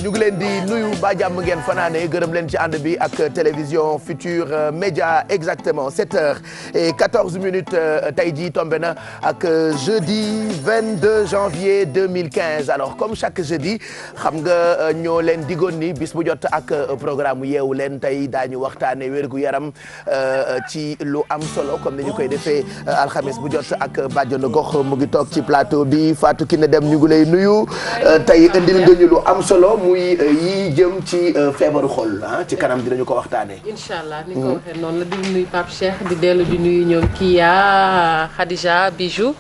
ñu ngi leen di nuyu ba jàmm ngeen fanaane gërëm leen ci ànd bi ak télévision Futur Média exactement 7h14 tey jii tombé na ak jeudi 22 janvier 2015 alors comme chaque jeudi xam nga ñoo leen digoon ni bis bu jot ak programme yeewu leen tey daañu waxtaane wérgu yaram ci lu am solo comme ni ñu koy defee alxames bu jot ak bàjjenu gox mu ngi toog ci plateau bi Fatou Kiné Deme ñu ngi lay nuyu tey indil nga ñu lu am solo muy yi jëm ci feebaru xol ci kanam dinañu ko waxtaanee. incha allah ni ko waxee noonu la di nuyu Pape Cheikh di dellu di nuyu ñoom Kia Khadija Bijou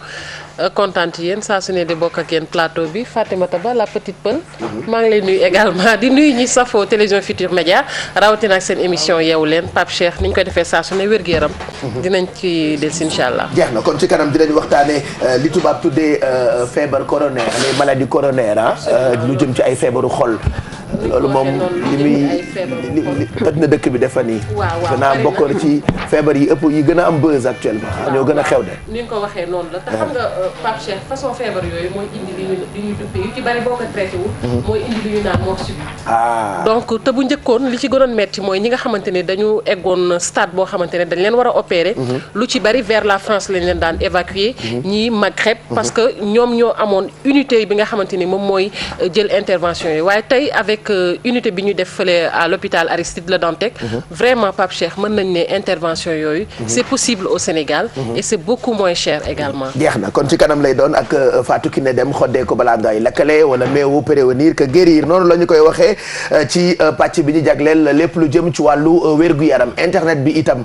kontaan yéen saa su ne di bokk ak yéen plateau bi Fatimata Ba la petite Peul. maa ngi lay nuyu également di nuyu ñi safoo télévision Futur Média rawatina ak seen émission yeewu leen Pape Cheikh ni ñu koy defee saa su ne wér-gu-yaram. dinañ ci des incha allah. jeex na kon ci kanam dinañ waxtaanee li tubaab tuddee feebar coronaire les maladies coronaires lu jëm ci ay feebaru xol. loolu moom li toj na dëkk bi defa nii. waaw waaw bokkoon ci feebar yi ëpp yi gën a am buzz actuellement. ñoo gën a xew de. ni nga ko waxee noonu la te xam nga Pape Cheikh façon feebar yooyu mooy indi li ñuy duppee yu ci bari boo ko traité wul. mooy indi li ñu naan mort subite. donc te bu njëkkoon li ci gënoon metti mooy ñi nga xamante ne dañu eggoon stade boo xamante ne dañ leen war a opérer. lu ci bari vers la France lañ leen daan évacuer. ñii Maghreb parce que ñoom ñoo amoon unité bi nga xamante ni moom mooy jël intervention yi waaye tey avec unité bi ñu def fële à l'hôpital Aristide Le Dantec vraiment Pape Cheikh mën nañ ne intervention yooyu c'est possible au Sénégal et c'est beaucoup moins cher également. jeex na kon ci kanam lay doon ak Fatou Kiné Deme xoddee ko balaa ngay lakkale wala meewu prévenir que guérir noonu la ñu koy waxee ci pàcc bi ñu jagleel lépp lu jëm ci wàllu wér-gu-yaram internet bi itam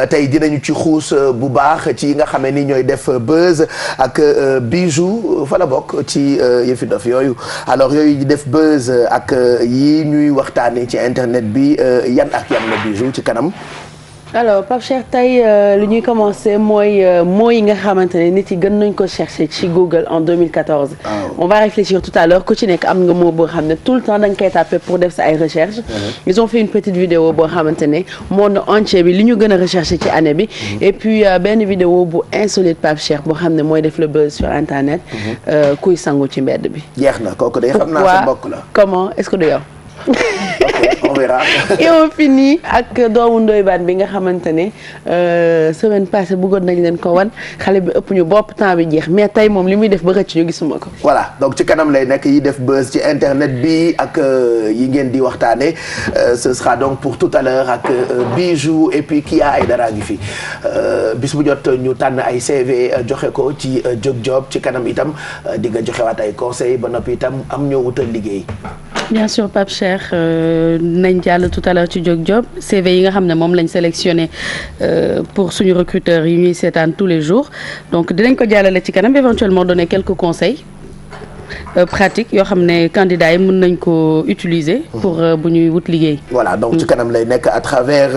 tey dinañu ci xuus bu baax ci yi nga xamee ni ñooy def buzz ak bijou fa la bokk ci yëfi dof yooyu alors yooyu di def buzz ak yi ñuy waxtaanee ci internet bi yan ak yan la bijou ci kanam. alors Pape Cheikh tey lu ñuy commencer mooy mots yi nga xamante ne nit yi gën nañ ko chercher ci Google en 2014. on va réfléchir tout à l'heure ku ci nekk am nga mot boo xam ne tout le temps da nga koy taper pour def sa ay recherches. ils ont fait une petite vidéo boo xamante ne monde entier bi li ñu gën a rechercher ci année bi. et puis benn vidéo bu insolite Pape Cheikh boo xam ne mooy def le buzz sur internet. kuy sangu ci mbedd bi. jeex na kooku day xam naa sa mbokk la. comment est-ce que du yow. on verra. et on finit ak doomu Ndoye Bane bi nga xamante ne semaine passée bëggoon nañ leen ko wan xale bi ëpp ñu bopp temps bi jeex mais tey moom li muy def ba rëcc ñu gisuma ko. voilà donc ci kanam lay nekk yi def buzz ci internet bi ak yi ngeen di waxtaane ce sera donc pour tout à l'heure ak Bijou et puis Kia ay dara ngi fi bis bu jot ñu tànn ay CV joxe ko ci Jóg Job ci kanam itam di nga joxewaat ay conseils ba noppi itam am ñoo wutal liggéey. bien sûr Pape Cheikh nañ jàll tout à l'heure ci Jóg Job CV yi nga xam ne moom lañ sélectionné pour suñu recruteurs yi ñuy seetaan tous les jours donc dinañ ko jàllale ci kanam éventuellement donner quelques conseils pratiques yoo xam ne candidats yi mën nañ ko utiliser pour bu ñuy wut liggéey. voilà donc ci kanam lay nekk à travers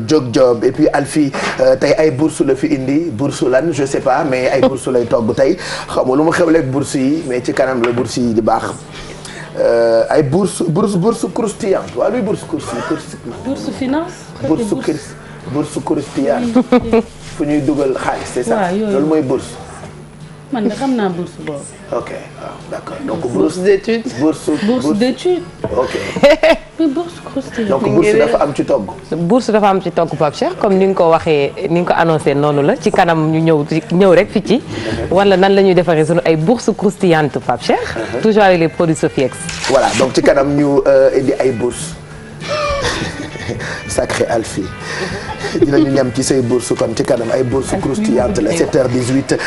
Jóg Job et puis Alfie tey ay bourse la fi indi bourse lan je sais pas mais ay bourse lay togg tey xam nga lu ma xewleeg bourse yi mais ci kanam la bourse yi di baax. ay bourse croustillante waaw luy bourse bourse finance. bourse croustillante fu ñuy dugal xaalis c'est ça loolu mooy bourse. man de xam naa bourse boobu. ok waaw d'accord donc bourse d'études. bourse d'études. ok. mais bourse croustillante. donc bourse dafa am ci togg. bourse dafa am ci togg Pape Cheikh comme ni nga ko waxee ni nga ko annoncé noonu la ci kanam ñu ñëw rek fi ci. wala nan la ñuy defaree sunu ay bourse croustillante Pape Cheikh. toujours avec les produits Sofiex. voilà donc ci kanam ñu indi ay bourse sacré Alfie dinañu ñam ci say bourse kon ci kanam ay bourse croustillante la 7h18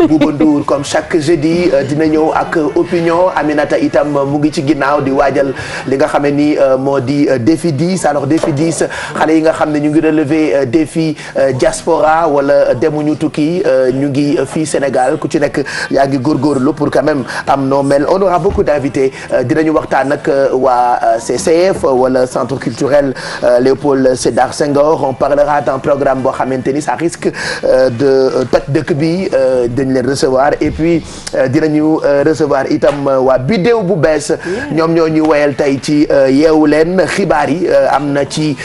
Bouba Ndour comme chaque jeudi dina ñëw ak opinion Aminata itam mu ngi ci ginnaaw di waajal li nga xam ne ni moo di défi 10 alors défi 10 xale yi nga xam ne ñu ngi relever défi diaspora wala demuñu tukki ñu ngi fii Sénégal ku ci nekk yaa ngi góorgóorlu pour quand même am noo mel on aura beaucoup d'invités dinañu waxtaan ak waa CCF wala centre culturel Léopold Sédar Senghor on parlera d'un programme boo xamante ni ça risque de toj dëkk bi dañ leen recevoir et puis dinañu recevoir itam waa Bidew bu bees ñoom ñoo ñu woyal tey ci yeewu leen xibaar yi am na ci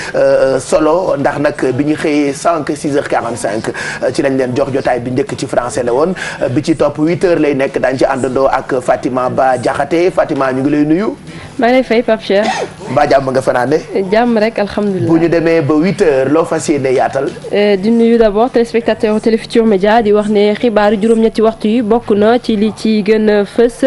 solo ndax nag bi ñu xëyee sànq 6h45 ci lañ leen jox jotaay bi njëkk ci français la woon bi ci topp 8h lay nekk daañu ci àndandoo ak Fatima Ba Diakhaté Fatima ñu ngi lay nuyu. maa ngi lay fay Pape Cheikh. mbaa jàmm nga fanaane. jàmm rek alhamdulilah. bu ñu demee ba 8h loo fas yéene yaatal. di nuyu d'abord téléspectateur Télé Futurs Médias di wax ne xibaaru juróom-ñetti waxtu yi bokk na ci li ci gën a fës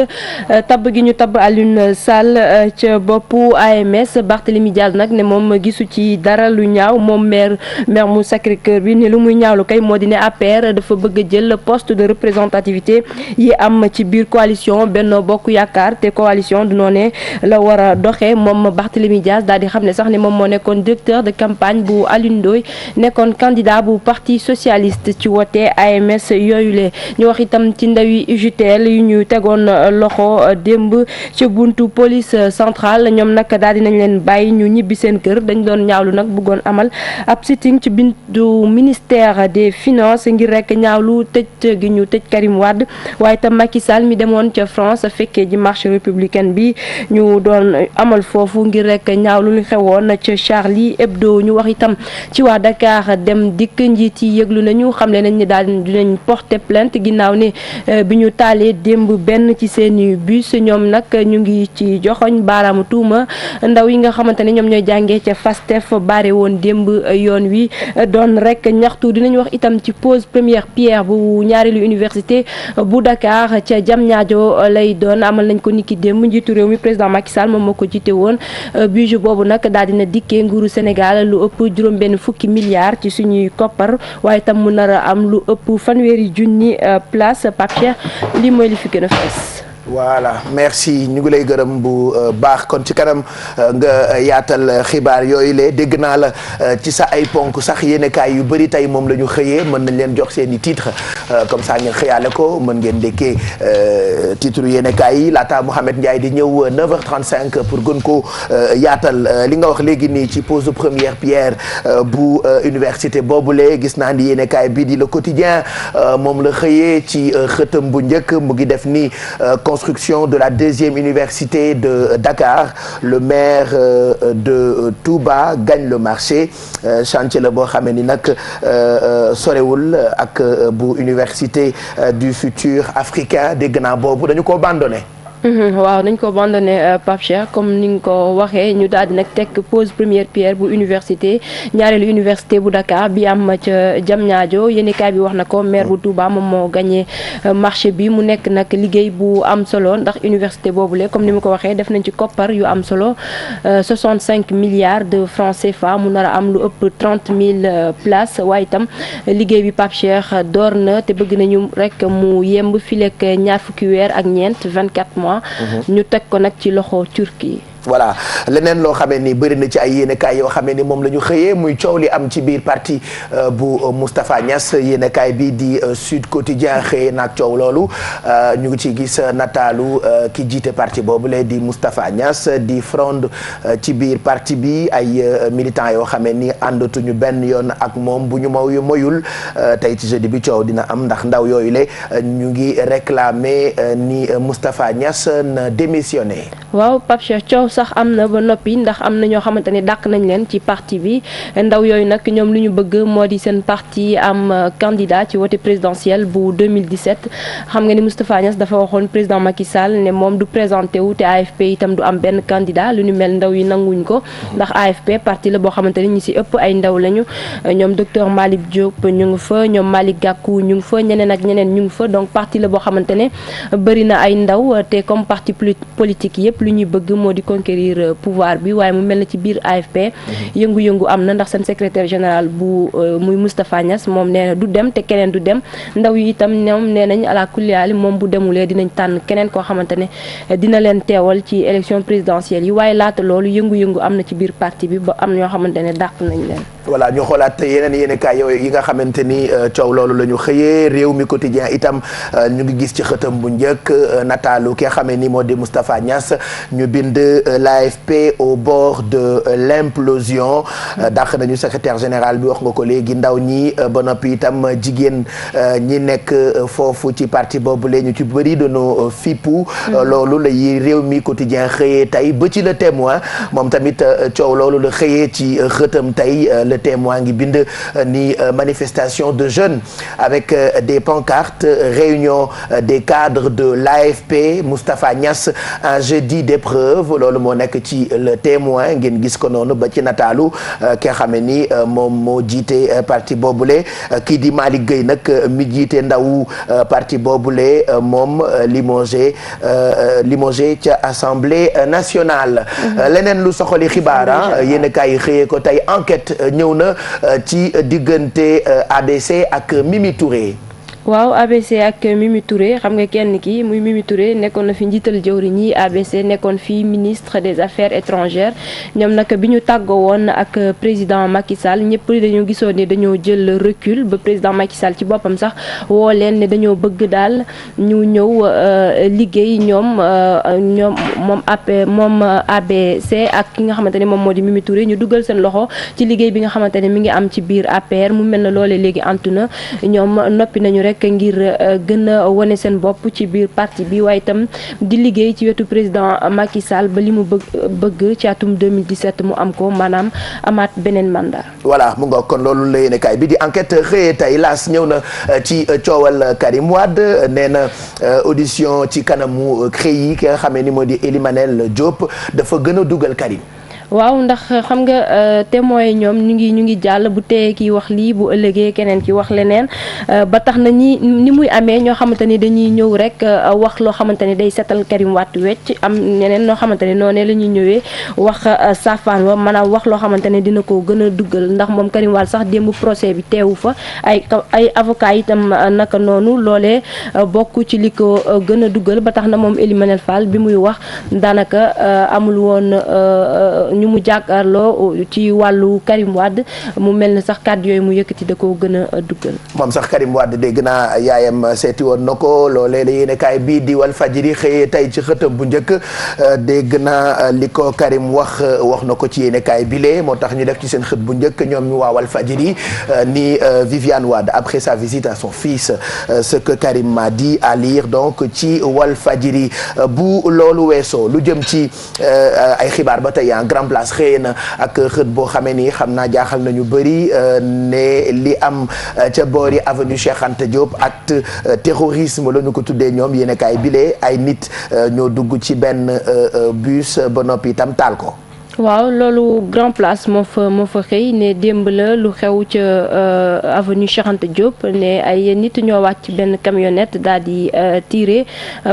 tabb gi ñu tabb Alioune Sall ca boppu AMS Barthélémy Diaz nag ne moom gisu ci dara lu ñaaw moom maire mu Sacré-Cœur bi ne lu muy ñaawlu kay moo di ne APR dafa bëgg a jël poste de représentativité yi am ci biir coalition Benno Bokk Yaakaar te coalition du noonu la war a doxee moom Barthélémy Diaz daal di xam ne sax ne moom moo nekkoon directeur de campagne bu Alioune Ndoye nekkoon candidat bu parti socialiste ci wote AMS yooyu le ñu wax itam ci ndawi UJTL yu ñu tegoon loxo démb ci buntu police centrale ñoom nag daal di nañ leen bàyyi ñu ñibbi seen kër dañ doon ñaawlu nag bëggoon amal ab sitting ci bindu ministère des finances ngir rek ñaawlu tëj gi ñu tëj Karim Wade waaye itam Macky Sall mi demoon ca France fekkee ji marche républicaine bi ñu doon amal foofu ngir rek ñaawlu lu xewoon ca Charlie Hebdo ñu wax itam ci waa Dakar dem dikk njiit yi yëglu nañu xamle nañ ni daal dinañ porter plainte ginnaaw ne bi ñu taalee démb benn ci seeni bus ñoom nag ñu ngi ci joxoñ baaraamu tuuma ndaw yi nga xamante ne ñoom ñooy jàngee ca FASTEF baare woon démb yoon wi doon rek ñaxtu dinañ wax itam ci pose première pierre bu ñaareelu université bu Dakar ca Diamniadio lay doon amal nañ ko niki démb njiitu réew mi président Macky Sall moom moo ko jiite woon budget boobu nag daal dina dikkee nguuru Sénégal lu ëpp juróom-benn fukki milliards ci suñuy koppar waaye itam mu nar a am lu ëpp fanweeri junni place Pape Cheikh lii mooy li fi gën a fees. voilà merci ñu ngi lay gërëm bu baax kon ci kanam nga yaatal xibaar yooyu le dégg naa la ci sa ay ponk sax yéenekaay yu bëri tey moom la ñu xëyee mën nañ leen jox seen i titre comme ça ngeen xëyaale ko mën ngeen dékkee titre yéenekaay yi laata Mouhamed Ndiaye di ñëw 9h35 pour gën ko yaatal li nga wax léegi nii ci pose de première pierre bu université boobule gis naa ni yéenekaay bii di Le Quotidien moom la xëyee ci xëtam bu njëkk mu ngi def ni construction de la deuxième université de Dakar le maire de Touba gagne le marché chantier la boo xamee ni nag sorewul ak bu université du futur africain dégg naa boobu dañu ko abandonné. waaw nañ ko abandonné Pape Cheikh comme ni nga ko waxee ñu daal di nag teg pose première pierre bu université ñaareelu université bu Dakar bi am ca Diamniadio yéenekaay bi wax na ko maire bu Touba moom moo gagné marché bi mu nekk nag liggéey bu am solo ndax université boobule comme ni ma ko waxee def nañ ci koppar yu am solo 65 milliards de francs CFA mu nar a am lu ëpp 30 000 places waaye itam liggéey bi Pape Cheikh door na te bëgg nañu rek mu yemb fileek ñaar fukki weer ak ñeent 24 mois. ñu teg ko nag ci loxo Turquie. voilà leneen loo xamee ni bëri na ci ay yéenekaay yoo xamee ni moom la ñu xëyee muy coow li am ci biir parti bu Moustapha Niass yéenekaay bi di Sud Quotidien xëyee naag coow loolu ñu ngi ci gis nataalu ki jiite parti boobu la di Moustapha Niass di fronde ci biir parti bi ay militants yoo xamee ni àndatuñu benn yoon ak moom bu ñu moyul tey ci jeudi bi coow dina am ndax ndaw yooyu le ñu ngi réclamer ni Moustapha Niass na démissionné. waaw Pape Cheikh coow sax am na ba noppi ndax am na ñoo xamante ne dàq nañ leen ci parti bi ndaw yooyu nag ñoom lu ñu bëgg moo di seen parti am candidat ci wote présidentielle bu 2017 xam nga ni Moustapha Niass dafa waxoon président Macky Sall ne moom du présenté wu te AFP itam du am benn candidat lu ñu mel ndaw yi nanguñ ko ndax AFP parti la boo xamante ne ñi si ëpp ay ndaw lañu ñoom docteur Malick Diop ñu ngi fa ñoom Malick Gakou ñu ngi fa ñeneen ak ñeneen ñu ngi fa donc parti la boo xamante ne bëri na ay ndaw te comme parti politique yëpp lu ñuy bëgg moo di conquérir pouvoir bi waaye mu mel na ci biir AFP yëngu-yëngu am na ndax seen secrétaire général bu muy Moustapha Niass moom nee na du dem te keneen du dem ndaw yi itam ñoom nee nañ ala kulli haal moom bu demulee dinañ tànn keneen koo xamante ne dina leen teewal ci élection présidentielle yi waaye laata loolu yëngu-yëngu am na ci biir parti bi ba am ñoo xamante ne dàq nañ leen. voilà ñu xoolaat yeneen yéenekaay yooyu yi nga xamante ni coow loolu la ñu xëyee réew mi quotidien itam ñu ngi gis ci xëtam bu njëkk nataalu ki nga xamee ni moo di Moustapha Niass ñu bind l'AFP au bord de l'implosion dàq nañu secrétaire général bi wax nga ko léegi ndaw ñi ba noppi itam jigéen ñi nekk foofu ci parti boobu la ñu ci bëri dañoo fippu loolu la yi réew mi quotidien xëyee tey ba ci le témoin moom tamit coow loolu la xëyee ci xëtam tey Le Témoin ngi bind ni manifestation de jeunes avec des pancartes, réunion des cadres de l'AFP Moustapha Niass, un jeudi d'épreuve loolu moo nekk ci Le Témoin ngeen gis ko noonu ba ci nataalu ki nga xam ne ni moom moo jiite parti boobule kii di Malick Gueye nag mi jiite ndawu parti boobule moom limogé ca assemblée nationale. leneen lu soxali xibaar yéen a kaay xëyee ko tey enquête ñëw na ci diggante ABC ak Mimi Touré. waaw ABC ak Mimi Touré xam nga kenn ki muy Mimi Touré nekkoon na fi njiital jëwriñ yi ABC nekkoon fi ministre des affaires étrangères ñoom nag bi ñu tàggoo woon ak président Macky Sall ñëpp dañoo gisoon ne dañoo jël recul ba président Macky Sall ci boppam sax woo leen ne dañoo bëgg daal ñu ñëw liggéey moom ABC ak ki nga xamante ne moom moo di Mimi Touré ñu dugal seen loxo ci liggéey bi nga xamante ne mi ngi am ci biir APR mu mel na loolee léegi antu na ñoom noppi nañu rek ngir gën a wane seen bopp ci biir parti bi waaye itam di liggéey ci wetu président Macky Sall ba li mu bëgg ci atum 2017 mu am ko maanaam amaat beneen mandat. voilà mu nga kon loolu la yéene kaay bi di enquête xëyee tey laas ñëw na ci coowal Karim Wade nee na audition ci kanamu CREI ki nga xam ne ni moo di Elimanel Diop dafa gën a dugal Karim. waaw ndax xam nga témoins yi ñoom ñu ngi jàll bu teye ki wax lii bu ëllëgee keneen ki wax leneen ba tax na ni muy amee ñoo xamante ni dañuy ñëw rek wax loo xamante ni day setal Karim Wade wecc am ñeneen ñoo xamante ni noonu la ñuy ñëwee wax safaan wa maanaam wax loo xamante ne dina ko gën a duggal ndax moom Karim Wade sax démb procès bi teewu fa ay avocat itam naka noonu loolee bokk ci li ko gën a duggal ba tax na moom Elimanel Fall bi muy wax daanaka amul woon ñu mu jàkkaarloo ci wàllu Karim Wade mu mel ne sax kàddu yooyu mu yëkkati da koo gën a duggal. moom sax Karim Wade dégg naa yaayam seeti woon na ko loolee la yéene kaay bii di Walfadjri xëyee tey ci xëtam bu njëkk dégg naa li ko Karim wax na ko ci yéene kaay bile moo tax ñu def ci seen xët bu njëkk ñoom ñu waa Walfadjri ni Viviane Wade après sa visite à son fils ce que Karim m'a dit à lire donc ci Walfadjri bu loolu weesoo lu jëm ci ay xibaar ba tey en grand place xëy na ak xët boo xamee ni xam naa jaaxal nañu bëri ne li am ca boori avenue Cheikh Anta Diop acte terrorisme la ñu ko tuddee ñoom yéen a kaay bile ay nit ñoo dugg ci benn bus ba noppi itam taal ko. waaw loolu grand place moo fa xëy ne démb la lu xew ca avenue Cheikh Anta Diop ne ay nit ñoo wàcc benn camionnette daal di tiré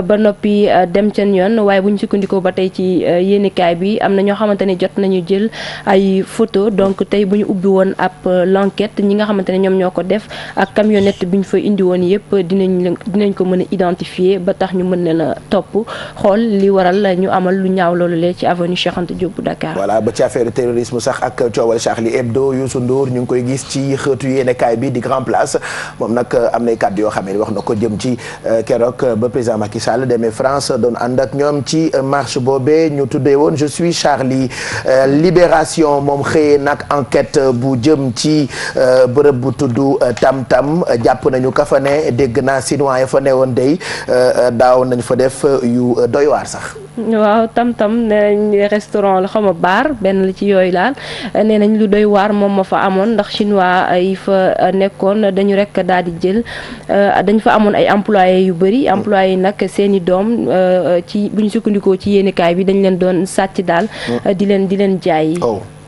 ba noppi dem seen yoon waaye bu ñu sukkandikoo ba tey ci yéenekaay bi am na ñoo xamante ne jot nañu jël ay photo donc tey bu ñu ubbi woon ab l'enquête ñi nga xamante ne ñoom ñoo ko def ak camionnette bi ñu fa indi woon yëpp dinañ ko mën a identifier ba tax ñu mën leen a topp xool li waral ñu amal lu ñaaw loolu le ci avenue Cheikh Anta Diop bu Dakar. voilà ba ci affaire terrorisme sax ak coowal Charlie Hebdo Youssou Ndour ñu ngi koy gis ci xëtu yéenekaay bi di Grand Place moom nag am nay kàddu yoo xam ne wax na ko jëm ci keroog ba président Macky Sall demee France doon ànd ak ñoom ci marche boobee ñu tuddee woon je suis Charlie. Libération moom xëyee nag enquête bu jëm ci bërëb bu tudd Tam Tam jàpp nañu ka fa ne dégg naa Sinois ya fa ne woon day daaw nañ fa def yu doy waar sax. waaw Tam Tam nee nañ restaurant la xaw ma bar benn la ci yooyu laal nee nañ lu doy waar moom ma fa amoon ndax chinois yi fa nekkoon dañu rek daal di jël dañ fa amoon ay employés yu bëri employés yi nag seen i doom ci bu ñu sukkandikoo ci yéenekaay bi dañ leen doon sàcc daal di leen jaay.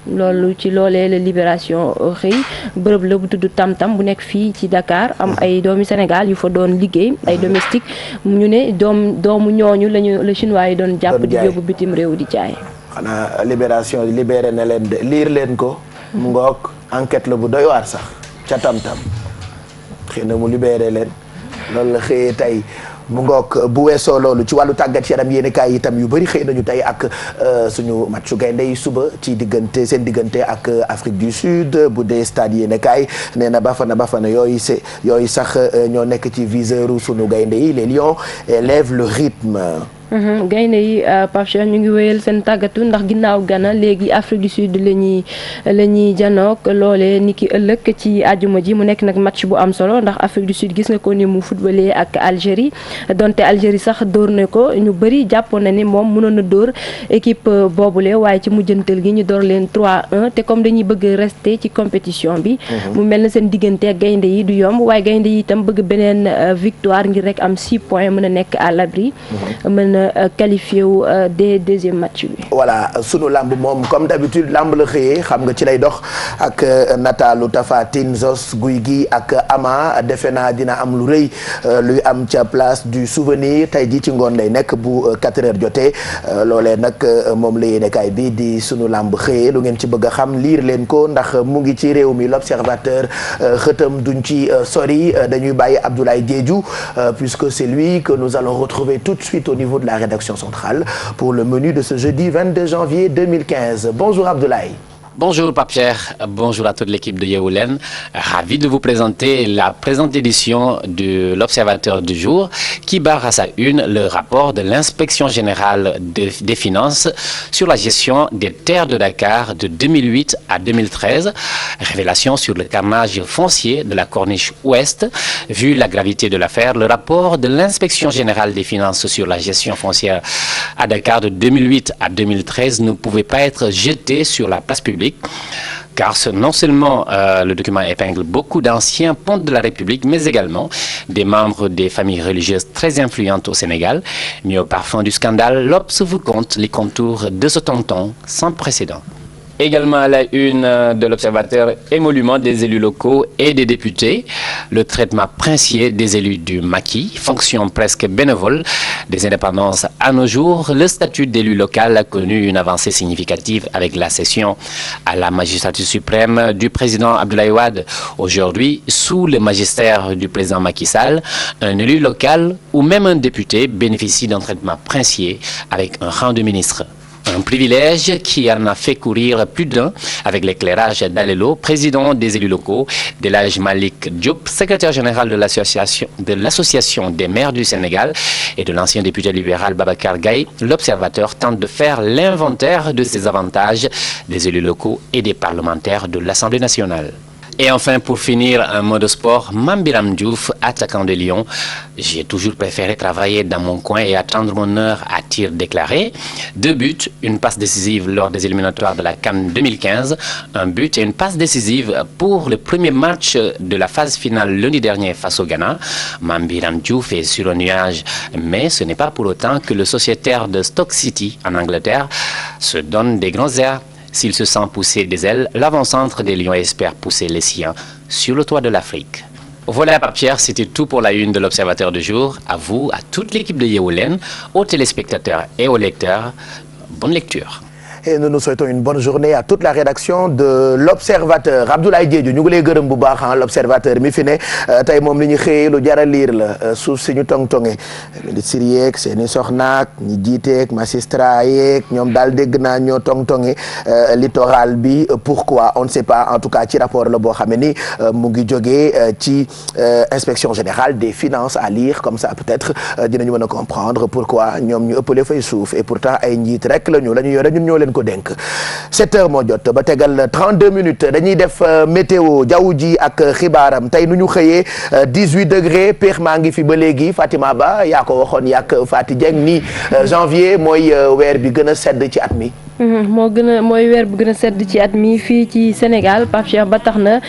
loolu ci loolee la Libération xëy bërëb la bu tudd Tam Tam bu nekk fii ci Dakar am ay doomi Sénégal yu fa doon liggéey ay domestique ñu ne doomu ñooñu la chinois yi doon jàpp di yóbbu bitim réew di jaay. xanaa Libération libéré na leen de liir leen ko. mu ngoog enquête la bu doy waar sax ca Tam Tam xëy na mu libéré leen loolu la xëyee tey. mu ngoog bu weesoo loolu ci wàllu tàggat yaram yéenekaay itam yu bëri xëy nañu tey ak suñu matchu gaynde yi suba ci seen diggante ak Afrique du Sud bu dee stade yéenekaay nee na bafana yooyu sax ñoo nekk ci viseuru suñu gaynde yi les Lions élèvent le rythme. gaynde yi Pape Cheikh ñu ngi wéyal seen tàggatu ndax ginnaaw Ghana léegi Afrique du Sud la ñuy janook loolee ni ki ëllëg ci àjjuma ji mu nekk nag match bu am solo ndax Afrique du Sud gis nga ko ni mu footballé ak Algérie donte Algérie sax dóor na ko ñu bëri jàppoon na ni moom mënoon na dóor équipe boobule waaye ci mujjantal gi ñu door leen 3-1 te comme dañuy bëgg rester ci compétition bi mu mel na seen diggante ak gaynde yi du yomb waaye gaynde yi itam bëgg beneen victoire ngir rek am 6 points mën a nekk à l'abri mën a qualifié wu dès deuxième match bi. voilà sunu lamb moom comme d'habitude lamb la xëyee xam nga ci lay dox ak nataalu Tapha Tine Zos Guy gi ak Ama defe naa dina am lu rëy luy am ca place du souvenir tey jii ci ngoon lay nekk bu 4 heures jotee loolee nag moom la yéenekaay bi di sunu lamb xëyee lu ngeen ci bëgg a xam liir leen ko ndax mu ngi ci réew mi l'observateur xëtam duñ ci sori dañuy bàyyi Abdoulaye Diédhiou puisque c'est lui que nous allons retrouver tout de suite au niveau de la rédaction centrale pour le menu de ce jeudi 22 janvier 2015. Bonjour Abdoulaye. Bonjour Pape Cheikh, bonjour à toute l'équipe de Yeewu Leen. Ravi de vous présenter la présente édition de l'Observateur du jour qui barre à sa une le rapport de l'Inspection générale des finances sur la gestion des terres de Dakar de 2008 à 2013. Révélation sur le carnage foncier de la Corniche Ouest. Vu la gravité de l'affaire, le rapport de l'Inspection générale des finances sur la gestion foncière à Dakar de 2008 à 2013 ne pouvait pas être jeté sur la place publique. Car non seulement le document épingle beaucoup d'anciens pontes de la République, mais également des membres des familles religieuses très influentes au Sénégal. Mais au parfum du scandale, l'Obs vous compte les contours de ce tonton sans précédent. Également à la une de l'Observateur, émolument des élus locaux et des députés, le traitement princier des élus du maquis, fonction presque bénévole des indépendances à nos jours. Le statut d'élu local a connu une avancée significative avec la cession à la magistrature suprême du président Abdoulaye Wade. Aujourd'hui, sous le magistère du président Macky Sall, un élu local ou même un député bénéficie d'un traitement princier avec un rang de ministre. Un privilège qui en a fait courir plus d'un avec l'éclairage d'Alelo, président des élus locaux, d'Elhadji Malick Diop, secrétaire général de l'association des maires du Sénégal et de l'ancien député libéral Babacar Gaye. L'Observateur tente de faire l'inventaire de ces avantages des élus locaux et des parlementaires de l'Assemblée nationale. Et enfin, pour finir, un mot de sport, Mame Biram Diouf, attaquant de Lyon. J'ai toujours préféré travailler dans mon coin et attendre mon heure à tir déclaré. 2 buts, une passe décisive lors des éliminatoires de la CAN 2015, un but et une passe décisive pour le premier match de la phase finale lundi dernier face au Ghana. Mame Biram Diouf est sur un nuage, mais ce n'est pas pour autant que le sociétaire de Stoke City en Angleterre se donne des grands airs. S'il se sent pousser des ailes, l'avant-centre des Lions espère pousser les siens sur le toit de l'Afrique. Voilà, Pape Cheikh, c'était tout pour la une de l'Observateur du jour. À vous, à toute l'équipe de Yeewu Leen, aux téléspectateurs et aux lecteurs, bonne lecture. Et nous nous souhaitons une bonne journée à toute la rédaction de l'Observateur. Abdoulaye Diédhiou ñu ngi lay gërëm bu baax l'Observateur mi fi ne tey moom li ñu xëyee lu jar a liir la suuf si ñu tong-tonge ministre yeeg seeni soxnaak ñi jiiteeg magistrat yeeg ñoom daal dégg naa ñoo tong-tonge littoral bi. Pourquoi on ne sait pas, en tout cas ci rapport la boo xam ne ni mu ngi jógee ci inspection générale des finances à lire comme ça peut-être dinañu mën a comprendre pourquoi ñoom ñu ëppale fay suuf et pourtant ay njiit rek la ñu yore ñun ñoo leen ko dénk. 7 heures moo jot ba tegal 32 minutes dañuy def météo jaww ji ak xibaaram tey nu ñu xëyee 18 degrés péex maa ngi fi ba léegi Fatima Ba yaa ko waxoon yàq Fati Dieng ni janvier mooy weer bi gën a sedd ci at mi. mooy weer bu gën a sedd ci at mi fii ci Sénégal Pape Cheikh ba tax na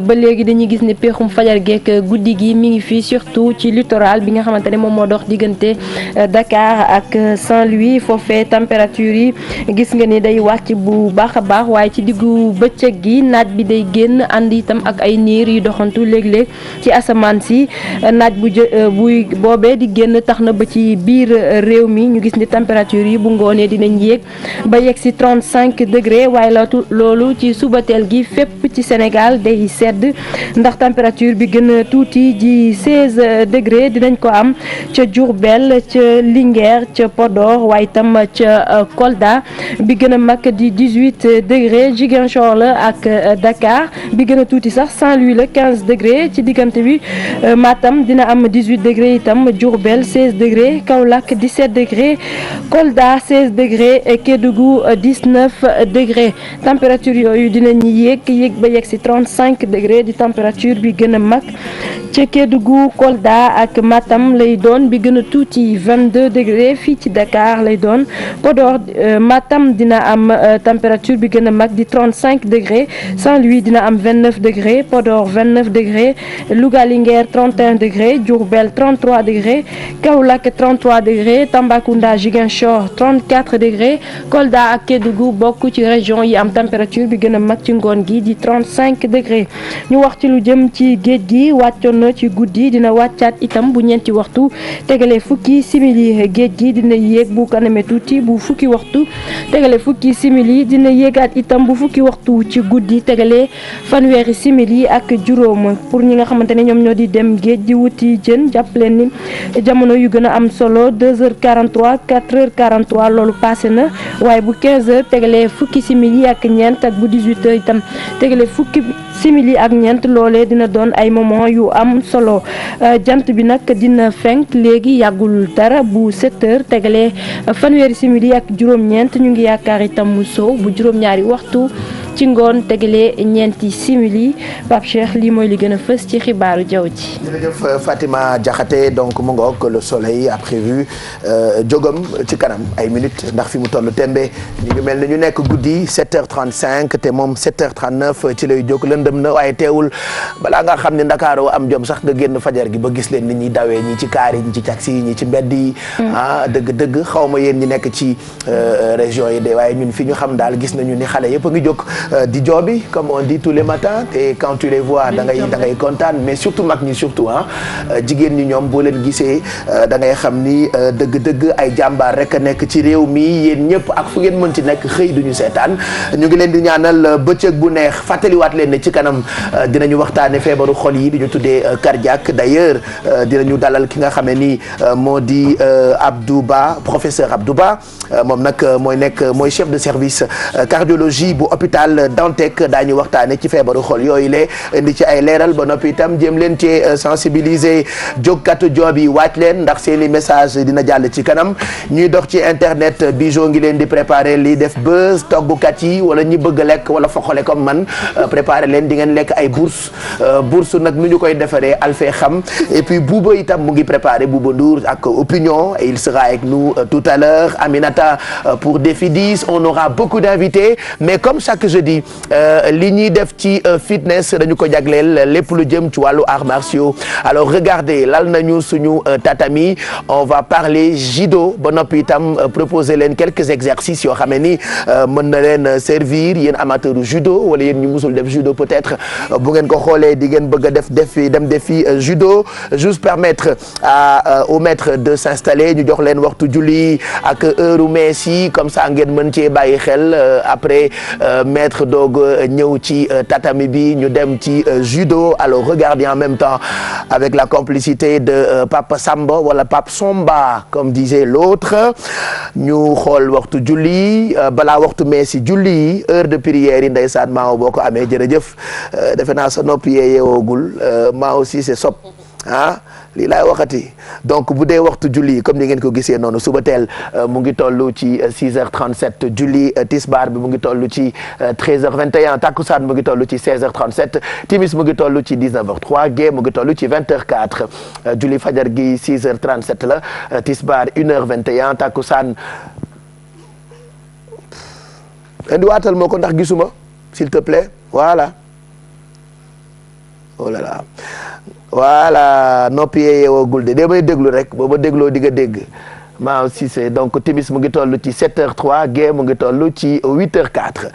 ba léegi dañuy gis ne peexum fajar geek guddi gi mi ngi fii surtout ci littoral bi nga xamante ne moom moo dox diggante Dakar ak Saint-Louis foofee température yi gis nga ni day wàcc bu baax a baax waaye ci diggu bëccëg gi naaj bi day génn ànd itam ak ay niir yu doxantu léeg-léeg ci asamaan si naaj buy boobee di génn tax na ba ci biir réew mi ñu gis ni température yi bu ngoonee dinañ yéeg ba yegg si 35 degré waaye loolu ci subateel gi fépp ci Sénégal day sedd ndax température bi gën a tuuti di 16 degré dinañ ko am ca Diourbel ca Linguère ca Podor waaye itam ca Kolda bi gën a mag di 18 degré Ziguinchor la ak Dakar bi gën a tuuti sax Saint-Louis la 15 degré ci diggante bi Matam dina am 18 degré itam Diourbel 16 degré Kaolack 17 degré Kolda 16 degré Kédougou 19 degré température yooyu dinañ yéeg ba yegg si 35 degré di température bi gën a mag ca Kédougou Kolda ak Matam lay doon bi gën a tuuti 22 degré fii ci Dakar lay doon Podor Matam dina am température bi gën a mag di 35 degré Saint-Louis dina am 29 degré Podor 29 degré Louga Linguère 31 degré Diourbel 33 degré Kaolack 33 degré Tambacounda Ziguinchor 34 degré Kolda ak Kédougou bokk ci région yi am température bi gën a mag ci ngoon gi di 35 degré ñu wax ci lu jëm ci géej gi wàccoon na ci guddi dina wàccaat itam bu ñeenti waxtu tegalee fukki simili géej gi dina yéeg bu kanamee tuuti bu fukki waxtu tegalee fukki simili dina yéegaat itam bu fukki waxtu ci guddi tegalee fanweeri simili ak juróom pour ñi nga xamante ne ñoom ñoo di dem géej di wuti jën jàpp leen ni jamono yu gën a am solo 2h43 4h43 loolu passé na waaye bu 15h tegalee fukki simili ak ñeent ak bu 18h itam tegalee fukki simili ak ñeent loolee dina doon ay moment yu am solo jant bi nag dina fenk léegi yàggul dara bu 7h tegalee fanweeri simili ak juróom-ñeent ñu ngi yaakaar itam mu sow bu juróom-ñaari waxtu ci ngoon tegalee ñeenti simili Pape Cheikh lii mooy li gën a fës ci xibaaru jaww ji. jërëjëf Fatima Diakhaté donc mu ngoog le soleil a prévu jógam ci kanam ay minutes ndax fi mu toll tembe ñu ngi mel ni ñu nekk guddi 7h35 te moom 7h39 ci lay jóg lëndëm na waaye teewul balaa nga xam ne Ndakaaroo am jom sax nga génn fajar gi ba gis leen ni ñuy dawee ñi ci kaar yi ñi ci taxi yi ñi ci mbedd yi. dëgg xaw ma yéen ñi nekk ci région yi de waaye ñun fi ñu xam daal gis nañu ni xale yëpp a ngi jóg. di joobi comme on dit tous les matins et quand tu les vois da ngay kontaan mais surtout mag ñi surtout jigéen ñi ñoom boo leen gisee da ngay xam ni dëgg-dëgg ay jàmbaar rek a nekk ci réew mi yéen ñëpp ak fu ngeen mën ci nekk xëy duñu seetaan ñu ngi leen di ñaanal bëccëg bu neex fàttaliwaat leen ne ci kanam dinañu waxtaane feebaru xol yi di ñu tuddee cardiaque d'ailleurs dinañu dalal ki nga xamee ni moo di Abdou Ba professeur Abdou Ba moom nag mooy chef de service cardiologie bu hôpital Dantec daañu waxtaane ci feebaru xol yooyu le indi ci ay leeral ba noppi itam jéem leen ci sensibiliser jógkatu joob yi waaj leen ndax seeni message dina jàll ci kanam ñuy dox ci internet Bijou ngi leen di préparer li def buzz toggukat yi wala ñi bëgg lekk wala foxole comme man préparer leen di ngeen lekk ay bourse nag nu ñu koy defaree alfee xam et puis Bouba itam mu ngi préparer Bouba Ndour ak opinion et il sera avec nous tout à l'heure Aminata pour Défi 10 on aura beaucoup d'invités mais comme chaque jeudi li ñuy def ci fitness dañu ko jagleel lépp lu jëm ci wàllu arts martiaux alors regardez lal nañu suñu tatami on va parler judo ba noppi itam proposer leen quelques exercices yoo xam ne ni mën na leen servir yéen amateur judo wala yéen ñu musul def judo peut-être bu ngeen ko xoolee di ngeen bëgg a defi judo juste permettre au maître de s'installer ñu jox leen waxtu julli ak heure mees yi comme ça ngeen mën cee bàyyi xel après maître doog ñëw ci tatami bi ñu dem ci judo alors regardez en même temps avec la complicité de Papa Samba wala Pape Somba comme disait l'autre ñu xool waxtu julli balaa waxtu meesi julli yi heure de prière yi ndeysaan maa boo ko amee jërëjëf defe naa sa nopp yee yeewoogul maa aussi c'est sop lii laay waxati donc bu dee waxtu julli comme ni ngeen ko gisee noonu suba teel mu ngi toll ci 6h37 julli tisbaar bi mu ngi toll ci 13h21 takkusaan mu ngi toll ci 16h37 timis mu ngi toll ci 19h03 gée mu ngi toll ci 20h04 julli fajar gi 6h37 la tisbaar 1h21 takkusaan indiwaatal moo ko ndax gisuma s'il te plaît voilà oh là là voilà noppi yeewoogul de damay déglu rek booba dégloo di nga dégg Mao Cissé donc timis mu ngi toll ci 7h03 gée mu ngi toll ci 8h04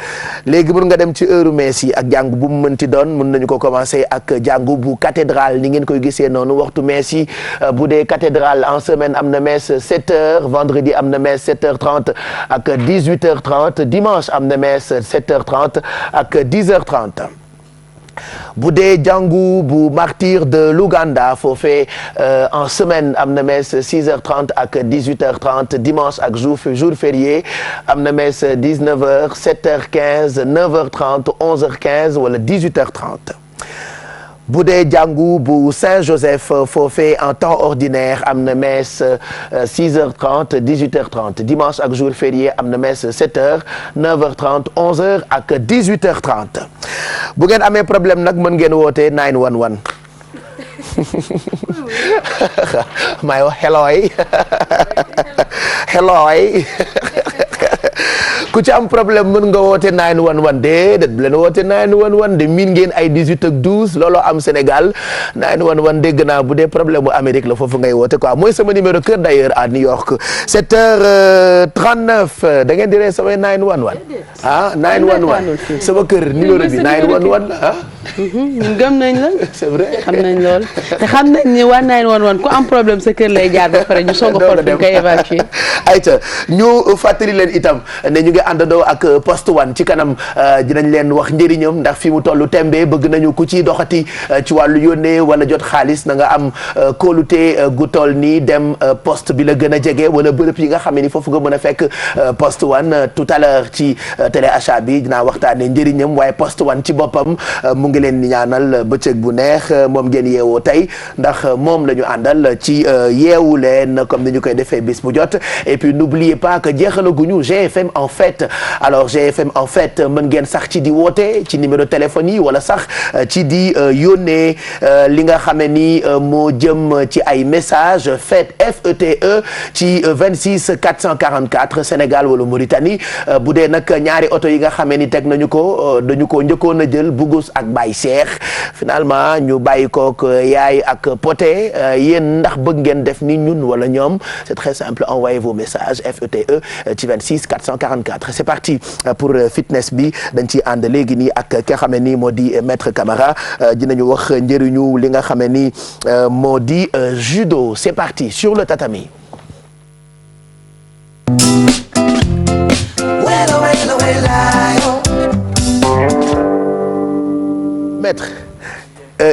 léegi mën nga dem ci heure mees yi ak jàng bu mu mënti doon mën nañu ko commencer ak jàngu bu cathédrale ni ngeen koy gisee noonu waxtu mees yi bu dee cathédrale en semaine am na messe 7h vendredi am na messe 7h30 ak 18h30 dimanche am na messe 7h30 ak 10h30. bu dee jàngu bu martyr de l'Ouganda foofee en semaine am na messe 6h30 ak 18h30 dimanche ak jour férié am na messe 19h 7h15 9h30 11h15 wala 18h30. bu dee jàngu bu Saint-Joseph foofee en temps ordinaire am na messe 6h30 18h30 dimanche ak jour férié am na messe 7h 9h30 11h ak 18h30 bu ngeen amee problème nag mën ngeen woote 911 may wax helloy ku ci am problème mën nga woote 911 déedéet bu leen woote 911 de miin ngeen ay 18 ak 12 looloo am Sénégal 911 dégg naa bu dee problème bu Amérique la foofu ngay woote quoi mooy sama numéro kër d'ailleurs à New York 7h39 da ngeen di ree samay 911 ah 911 sama kër numéro bi 911 la ah. gëm nañ la. c'est vrai xam nañ lool te xam nañ ni waa 911 ku am problème sa kër lay jaar ba pare ñu soog a xool fu ñu koy évacuer. ayca ñu fàttali leen itam ne ñu ngi àndandoo ak poste one ci kanam dinañ leen wax njëriñam ndax fi mu tollu tembe bëgg nañu ku ci doxati ci wàllu yónnee wala jot xaalis na nga am kóolute gu toll nii dem poste bi la gën a jege wala bërëb yi nga xam ne ni foofu nga mën a fekk poste one tout à l'heure ci télé achat bi dinaa waxtaanee njëriñam waaye poste one ci boppam mu ngi leen di ñaanal bëccëg bu neex moom ngeen yeewoo tey ndax moom la ñu àndal ci yeewu leen comme ni ñu koy defee bis bu jot et puis n'oubliez pas que jeexalaguñu GFM en fait alors GFM en fait mën ngeen sax ci di woote ci numéro téléphone yi wala sax ci di yónnee li nga xam ne ni moo jëm ci ay message fête FETE ci 26 444 Sénégal wala Mauritanie bu dee nag ñaari oto yi nga xam ne ni teg nañu ko dañu ko njëkkoon a jël Bugus ak Baye Cheikh finalement ñu bàyyi kook yaay ak poté yéen ndax bëgg ngeen def ni ñun wala ñoom c'est très simple envoyez vos messages FETE ci 26 444 c'est parti pour fitness bi dañ ciy ànd léegi nii ak ki nga xam ne nii moo di maître Camara dinañu wax njëriñu li nga xam ne nii moo di judo c'est parti sur le tatami. maître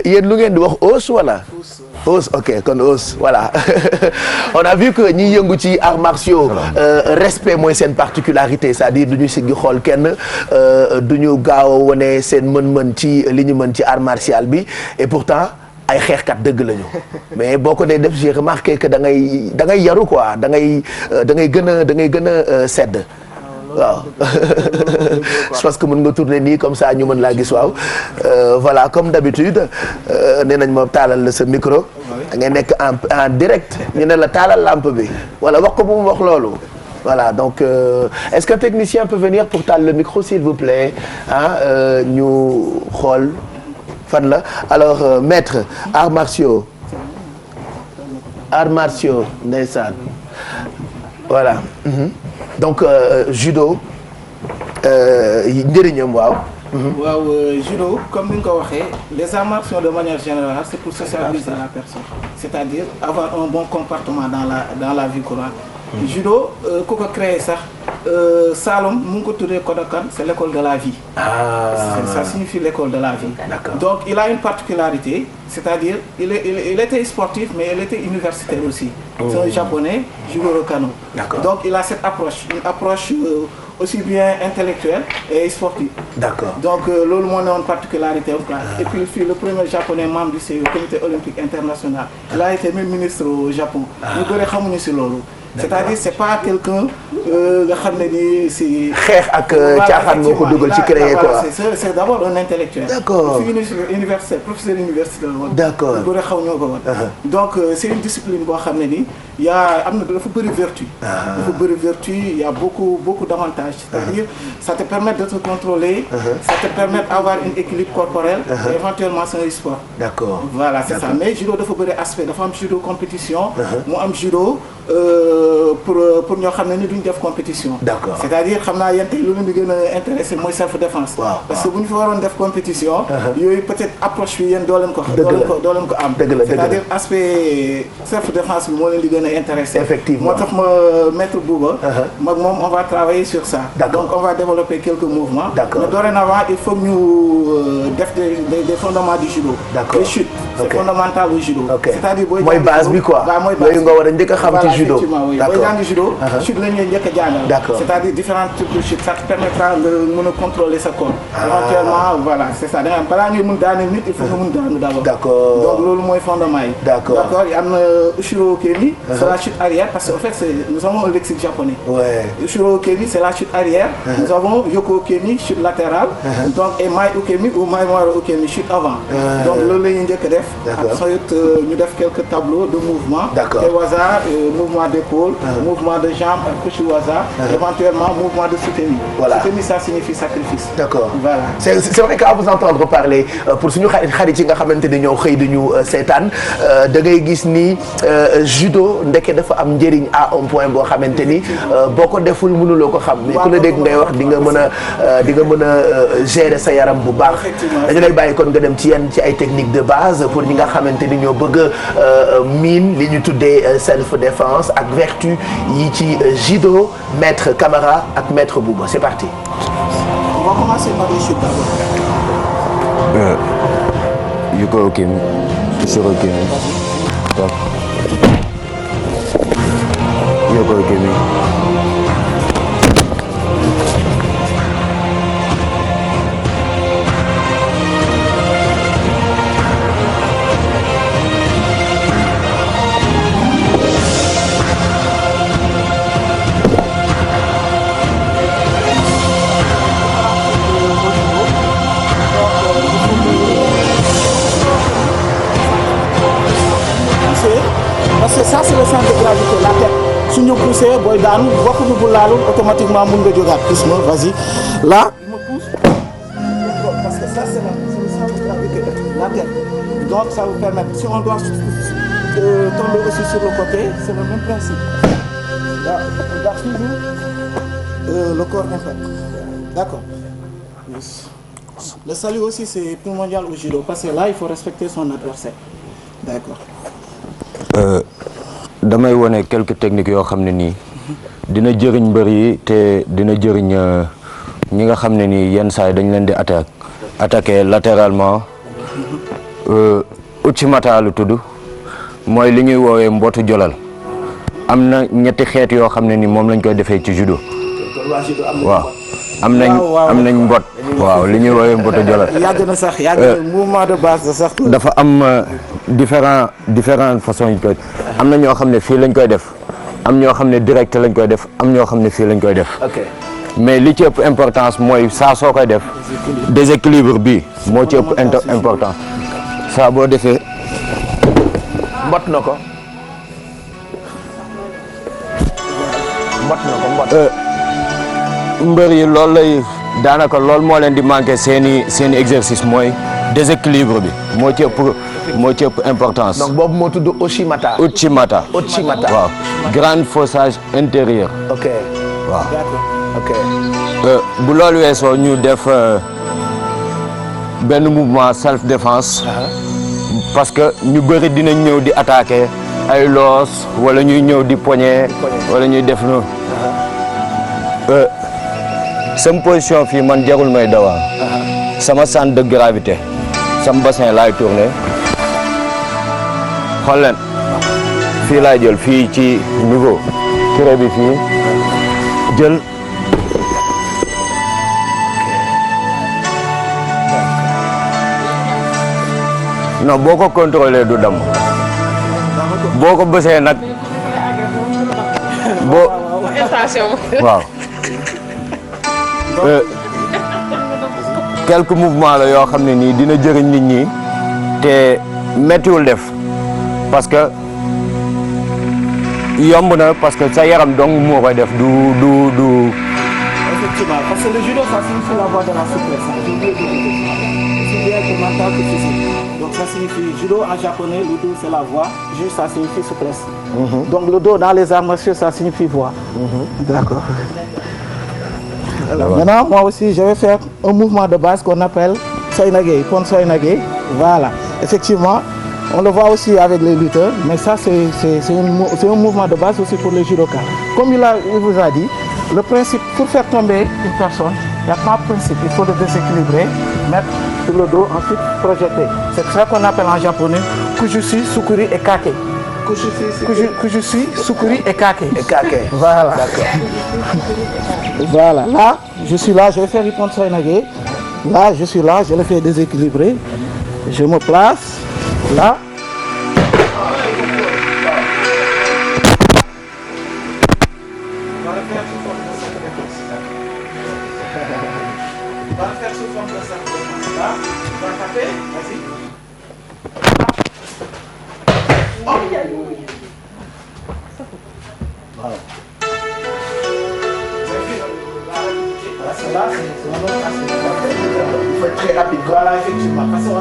yéen lu ngeen di wax os wala. os ok kon os voilà on a vu que ñi yëngu ci arts martiaux respect mooy seen particularité c'est-à-dire du ñu siggi xool kenn du ñu gaaw a wane seen mën-mën ci li ñu mën ci art martial bi et pourtant ay xeexkat dëgg lañu mais boo ko dee def j'ai remarqué que da ngay yaru quoi da ngay gën a sedd. waaw je pense que mën nga tourner nii comme ça ñu mën laa gis waaw voilà comme d'habitude nee nañ ma taalal la sa micro da ngay nekk en direct ñu ne la taalal lampe bi wala wax ko bu mu wax loolu voilà donc est-ce qu'un technicien peut venir pour taal le micro s'il vous plaît ah ñu xool fan la alors maître arts martiaux ndeysaan voilà donc judo njëriñam waaw. waaw judo comme ni nga ko waxee les arts martiaux de manière générale c'est pour sociabiliser la personne c'est-à-dire avoir un bon comportement dans la vie courante. judo ku ko créé sax Saloum mu ngi ko tuddee Kodokan c'est l'école de la vie. Ça signifie l'école de la vie. D'accord. Donc il a une particularité, c'est-à-dire il était sportif mais il était universitaire aussi. C'est un japonais Jigoro Kano. D'accord. Donc il a cette approche, une approche aussi bien intellectuelle et sportive. D'accord. Donc loolu moo newoon particularité quoi. Et puis il fut le premier japonais membre du comité olympique international. Il a été même ministre au Japon. ñu bëri xamuñu ci loolu. C'est-à-dire c'est pas quelqu'un nga xam ne ni si. xeex ak caaxaan moo ko dugal ci créer quoi. C'est d'abord un intellectuel. D'accord. Universitaire, professeur universitaire woon. D'accord. ñu bëri xaw ñoo ko woon. Donc c'est une discipline boo xam ne ni il y a dafa bëri vertu. dafa bëri vertu il y a beaucoup d'avantages. C'est-à-dire ça te permet de te contrôler. ça te permet d'avoir un équilibre corporel. et éventuellement c'est un sport. D'accord. Voilà c'est ça mais judo dafa bëri aspect dafa am judo compétition. mu am judo pour ñoo xam ne ni duñ def compétition. D'accord. c'est-à-dire xam naa yéen tey lu leen di gën a intéressé mooy self défense. parce que bu ñu fi waroon def compétition. yooyu peut-être approche bi yéen doo leen ko. doo leen ko am. c'est-à-dire aspect self défense bi moo leen di gën a intéressé. effectivement moo tax ma maître Bouba. mag moom on va travailler sur ça. donc on va développer quelques mouvements. mais dorénavant il faut ñu def des fondements du judo. les chutes. c'est fondamental au judo. c'est-à-dire booy mooy base bi quoi. mooy base nga war a njëkk a xam ci judo. booy jàng judo. chute la ñuy njëkk a jàngal. c'est-à-dire différents types de chutes ça te permettra nga mën a contrôler sa corps. éventuellement voilà c'est ça da nga balaa ngay mën daaneel nit il faut nga mën daanu d'abord. d'accord donc loolu mooy fondement yi. d'accord am na Ushiro Kemi. c'est la chute arrière parce que en fait nous avons un lexique japonais. Ushiro Kemi c'est la chute arrière. nous avons Yoko Kemi chute latérale. donc et Mai Ukemi ou Mai Maro Ukemi chute avant. donc loolu la ñuy njëkk a def. d'accord ñu def quelques tableaux de mouvement. d'accord Tewaza mouvement d'épaule. mouvement de jambe ak Kushiwaza. éventuellement mouvement de soutenu. voilà soutenu ça signifie sacrifice. d'accord voilà c'est vrai qu'à vous entendre parler pour suñu xarit yi nga xamante ni ñoo xëy dañu seetaan da ngay gis ni judo ndeke dafa am njëriñ à un point boo xamante ni boo ko deful mënuloo ko xam mais ku la dégg ngay wax di nga mën a gérer sa yaram bu baax. dañu lay bàyyi kon nga dem ci ay techniques de base pour ñi nga xamante ni ñoo bëgg a miin li ñu tuddee self défense ak vertu yi ci judo maître Camara ak maître Bouba c'est parti. On va commencer par les chutes d'abord. Yuko Okemi, Ushiro Okemi, Yoko Okemi. Parce que ça c'est le centre de gravité la tête su ñu poussé booy daanu bokk bi bu laalul automatiquement mun nga jógaat pousse ma vas-y là il me pousse parce que ça c'est le centre de gravité la tête donc ça vous permet si on doit tomber aussi sur le côté c'est le même principe là on garde toujours le corps intact d'accord le salut aussi c'est primordial au judo parce que là il faut respecter son adversaire d'accord. damay wone quelques techniques yoo xam ne nii dina jëriñ mbër yi te dina jëriñ ñi nga xam ne nii yenn saa yi dañ leen di attaquer latéralement Uchimata lu tudd mooy li ñuy woowee mbootu jolal am na ñetti xeet yoo xam ne ni moom lañ koy defee ci judo waaw am nañ mbot waaw li ñuy woowee mbootu jolal yàgg na sax yàgg na mouvement de base sax dafa am différentes façons yi koy am na ñoo xam ne fii lañ koy def am ñoo xam ne direct lañ koy def am ñoo xam ne fii lañ koy def mais li ci ëpp importance mooy saa soo koy def déséquilibre bi moo ci ëpp importance saa boo defee mbot na ko mbër yi loolu lay daanaka loolu moo leen di manqué seeni exercice mooy déséquilibre bi moo ci ëpp importance. donc boobu moo tudd Uchimata. waaw grand fossage intérieur. ok waaw ok. bu loolu weesoo ñu def benn mouvement self défense. parce que ñu bëri dinañ ñëw di attaquer ay loos wala ñuy ñëw di poigner wala ñuy def noonu. sama position fii man jarul may dawaa sama centre de gravité sama bassin laay tourner xool leen fii laay jël fii ci niveau creux bi fii jël non boo ko contrôler du dam boo ko bësee nag boo waaw quelques mouvements la yoo xam ne nii dina jëriñ nit ñi te méttiwul def parce que yomb na parce que sa yaram donc moo koy def du. Effectivement, parce que le judo, ça signifie la voie de la souplesse. J'ai oublié de le dire. Aussi bien que mental que physique. Donc ça signifie judo en japonais, le do c'est la voie, ju ça signifie souplesse. Donc le do dans les arts martiaux ça signifie voie. D'accord. Alors maintenant, moi aussi, je vais faire un mouvement de base qu'on appelle Soinage, Pon Soinage. Voilà. Effectivement, on le voit aussi avec les lutteurs, mais ça c'est un mouvement de base aussi pour les judokas. Comme il vous a dit, le principe, pour faire tomber une personne, il y a 3 principes. Il faut le déséquilibrer, mettre sur le dos, ensuite projeter. C'est ça qu'on appelle en japonais Kujushi, Sukuri et Kake. Kujushi, Sukuri et Kake. Et kake. Voilà. D'accord. Voilà. Là, je suis là, je vais faire Ippon Soinage. Là, je suis là, je le fais déséquilibrer. Je me place là. Il faut être très rapide. Voilà, effectivement. Parce qu'on a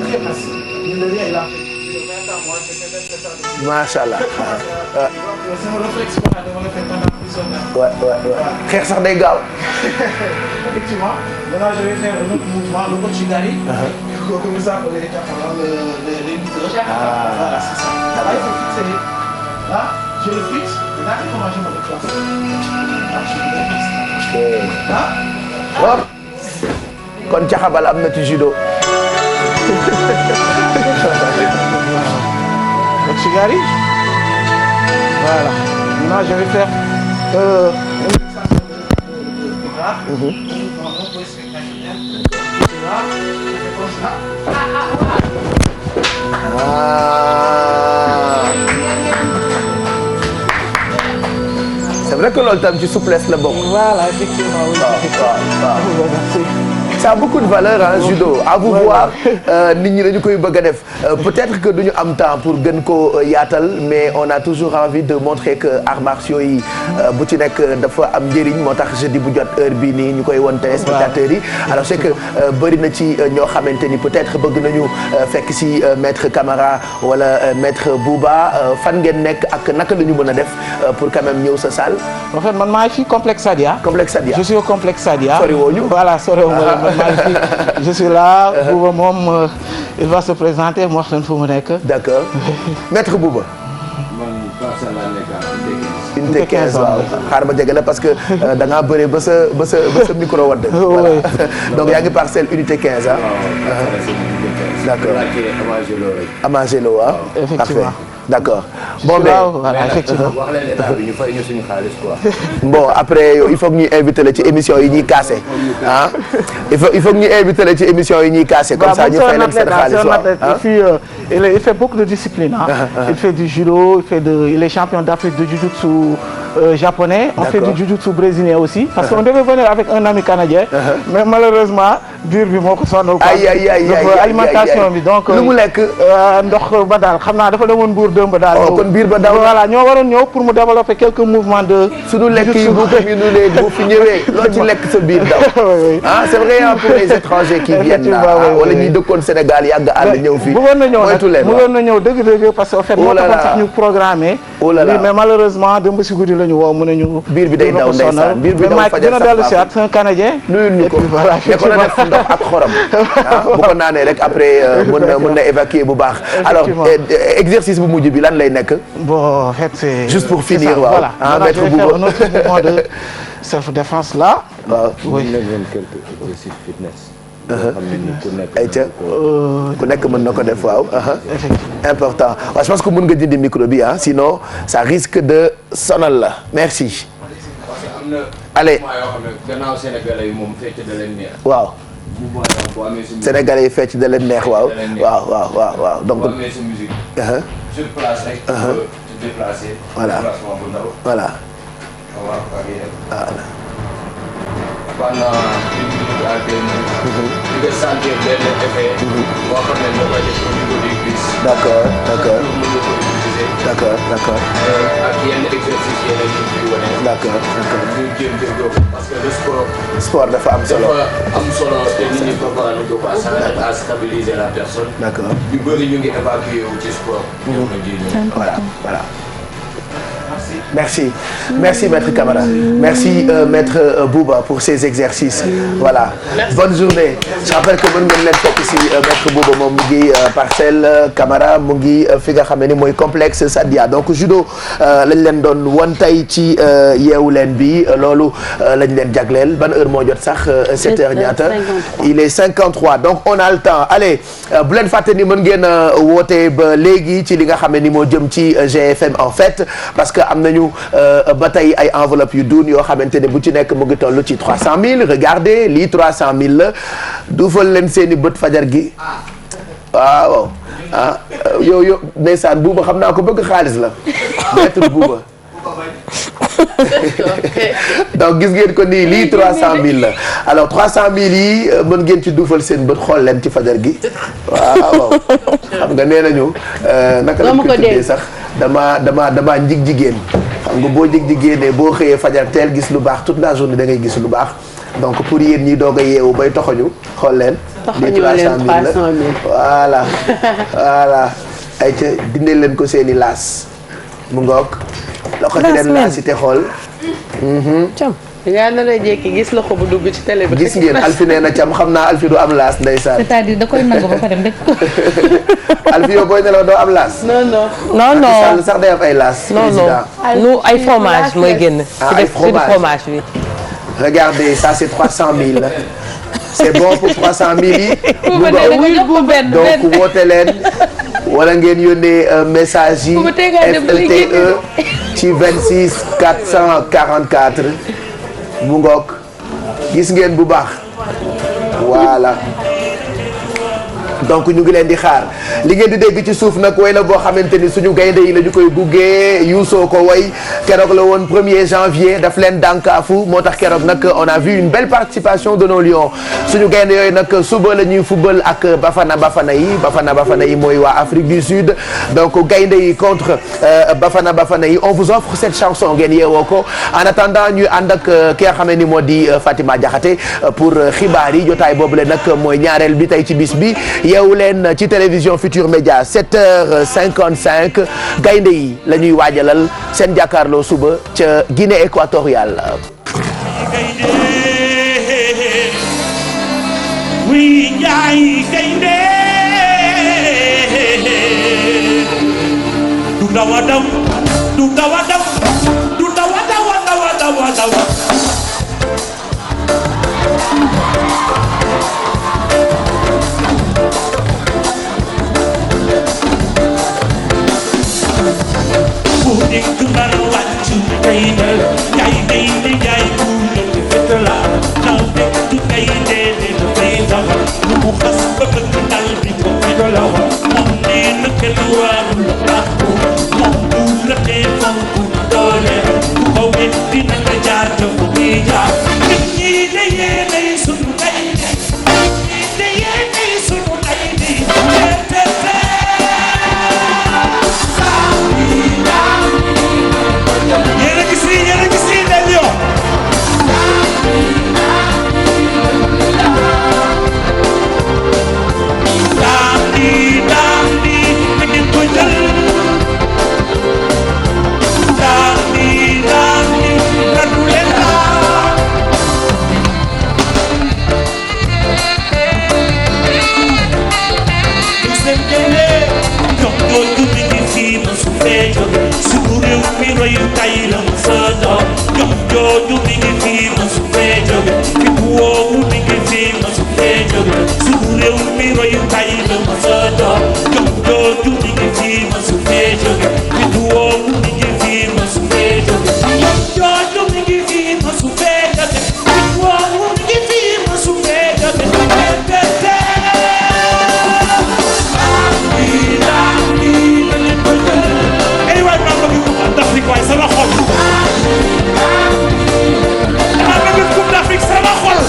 très facile. Le lien, il a fait. Machallah. C'est un réflexe qu'on a développé pendant plusieurs années. Ouais. Xeex sax day gaaw. Effectivement. Maintenant, je vais faire un autre mouvement, le Kochigari. Que vous appelez les lutteurs. Voilà, c'est ça. Là, il faut fixer. Là, je le fixe. Et là, comment je me déplace. Là, je me déplace. Là. Hop. Kon caxabal am na ci judo. Kochigari. Voilà. Maintenant, je vais faire C'est vrai que loolu tam ci souplesse la bokk. Voilà, effectivement. Oui. Merci. Ça a beaucoup de valeur hein, judo à vous voir nit ñi dañu koy bëgg a def peut-être que duñu am temps pour gën ko yaatal mais on a toujours envie de montrer que arts martiaux yi bu ci nekk dafa am njëriñ moo tax jeudi bu jot heure bii nii ñu koy won téléspectateurs yi alors c'est que bëri na ci ñoo xamante ni peut-être bëgg nañu fekk si maître Camara wala maître Bouba fan ngeen nekk ak naka la ñu mën a def pour quand même ñëw sa salle. En fait man maa ngi fi complexe Sadia. Complexe Sadia. Je suis au complexe Sadia. Sori woo ñu. Voilà sori woo ma je suis là. Bouba moom il va se présenter mu wax leen fu mu nekk. D'accord maître Bouba. unité 15 waaw xaar ma jege la parce que da ngaa bëree ba sa micro wadd. Voilà donc yaa ngi parcelle unité 15 ah. D'accord Amagelo waaw. Effectivement. D'accord bon mais voilà effectivement. wax leen état bi ñu fay ñu suñu xaalis quoi. bon après il faut que ñuy invité la ci émission yi ñuy cassé ah il faut que ñuy invité la ci émission yi ñuy cassé comme ça ñu fay leen seen xaalis waaw. Il fait beaucoup de disciplines il fait du judo il est champion d'Afrique de jiu-jitsu japonais. On fait du jiu-jitsu brésilien aussi. Parce qu'on devait venir avec un ami canadien. Mais malheureusement biir bi moo ko sonal. alimentation bi donc. lu mu lekk ndox ba daal xam naa dafa demoon Mbour dëmb daal. kon biir ba daw voilà ñoo waroon ñëw pour mu développer quelques mouvements de. suñu lekk yi bu fi ñëwee loo ci lekk sa biir daw. ah c'est vrai pour les étrangers qui viennent wala ñuy dëkkoon Sénégal yàgg àll ñëw fii. bëggoon na ñëw dëgg parce que en fait moo taxoon sax ñu programmé. mais malheureusement dëmb si guddi la ñu woo mu ne ñu. biir bi day daw ndeysaan biir bi daw fajar sax dellu si at c'est un Canadien. nuyul ñu ko ne ko na def ndox ak xorom bu ko naanee rek après mën na évacuer bu baax. alors exercice bu mujj bi lan lay nekk. bon en fait c'est juste pour finir waaw. voilà maître Bouba un autre mouvement de self-défense là. waaw oui quelques exercices fitness. ayca ku nekk mën na ko def waaw. important waaw je pense que mën nga dindi micro bi ah sinon ça risque de sonal la merci. allez. gannaaw Sénégalais yi moom fecc da leen neex. waaw. Sénégalais yi fecc da leen neex waaw. waaw donc. boo amee sa musique. sur place rek. te déplacer. voilà déplacement bu ndaw. voilà. pendant 1 minute à jàppee nii. di nga sentir benn effet. boo xam ne moo koy def au niveau des cuisses. d'accord d'accord. mën nga ko utiliser. d'accord d'accord. ak yenn exercice yeneen yi fi wane. d'accord d'accord. ñu jéem parce que le sport. sport dafa am solo. dafa am solo te nit ñi préparé ko quoi ça aide à stabiliser la personne. d'accord. ñu bëri ñu ngi évacué wu ci sport. voilà voilà. Merci. Merci Maître Camara. Merci Maître Bouba pour ces exercices. Voilà. Bonne journée. Je rappelle que mën ngeen leen fekk ci Maître Bouba moom mu ngi Parcelles, Camara mu ngi fi nga xam ne ni mooy complexe Sadia donc judo lañ leen doon won tey ci yeewu leen bi loolu lañ leen jagleel ban heure moo jot sax 7h ñaata. Il est 53 donc on a le temps allez bu leen fàtte ni mën ngeen woote ba léegi ci li nga xam ne ni moo jëm ci GFM en fait parce que am nañu ba tey ay enveloppe yu duun yoo xamante ne bu ci nekk mu ngi toll ci 300 000 regardez lii 300 000 la duufal leen seeni bët fajar gi waaw ah yow ndeysaan buuba xam naa ko bëgg xaalis la maître buuba donc gis ngeen ko nii lii 300 000 la alors 300 000 yi mën ngeen ci duufal seen bët xool leen ci fajar gi waaw xam nga nee nañu naka lañ ko tuddee sax dama njig jigéen xam nga boo njig jigéenee boo xëyee fajar teel gis lu baax toute la journée da ngay gis lu baax donc pour yéen ñi doog a yeewu bay toxoñu xool leen lii 300 000 la voilà voilà ay ca dindee leen ko seeni laas mu ngoog loxoti leen laas yi te xool yaa na lay jékki gis loxo bu dugg ci télé bi. gis ngeen Alfi nee na cam xam naa Alfi du am laas ndeysaan. c'est-à-dire da koy nangu ba pare rek. Alfi yow booy nelaw doo am laas. non Sall sax day am ay laas. président nu ay fromage mooy génn. ay fromage oui. regardez ça c'est 300 000 c'est bon pour 300 000 yi. donc woote leen wala ngeen yónnee message yi FLTE ci 26 444 mu ngoog gis ngeen bu baax voilà donc ñu ngi leen di xaar li ngeen di dégg ci suuf nag way la boo xamante ni suñu gaynde yi la ñu koy guggee yuusoo ko way keroog la woon 1er janvier daf leen dànkaafu moo tax keroog nag on a vu une belle participation de nos lions suñu gaynde yooyu nag suba la ñuy football ak Bafana yi mooy waa Afrique du Sud donc gaynde yi contre Bafana yi on vous offre cette chanson ngeen yeewoo ko en attendant ñuy ànd ak ki nga xam ne ni moo di Fatima Diakhaté pour xibaar yi jotaay boobu la nag mooy ñaareel bi tey ci bis bi yeewu leen ci télévision Futur Média 7h55 gaynde yi la ñuy waajalal seen jàkkaarloo suba ca Guinée équatoriale. wi njaay gaynde du dawa daw du dawa daw du dawa daw Dik kembar waju gaynde gaynde jaay kuule fetala naw de du gaynde de fay daw mu xas ba bëgg dal di ko fetala moom nee na kenn warul baaxu moom bu la tee fonku doole bu ko wet dina nga jaar te fu muy jaar nit ñi de yéenay sunu gaynde nit ñi de yéenay sunu gaynde yéen a gis lii les lions daam di na ngeen ko jël daam di radu leen laa seen génne jox ko tuddi gi fii ma su fee jóge suñu réew mi royu tay la ma sa doon jox jooju mi ngi fii ma su fee jóge fi bu woowu mi ngi fii ma su fee jóge suñu réew mi royu tay la ma sa doon jox jooju mi ngi fii ma su fee jóge fi bu woowu mi ngi fii ma su fee jóge jox jooju mi ngi fii ma su fee jóge fi bu woowu mi ngi fii ma su fee jóge ay waay maa bëgg Coupe d'Afrique waay sama xol maa bëgg Coupe d'Afrique sama xol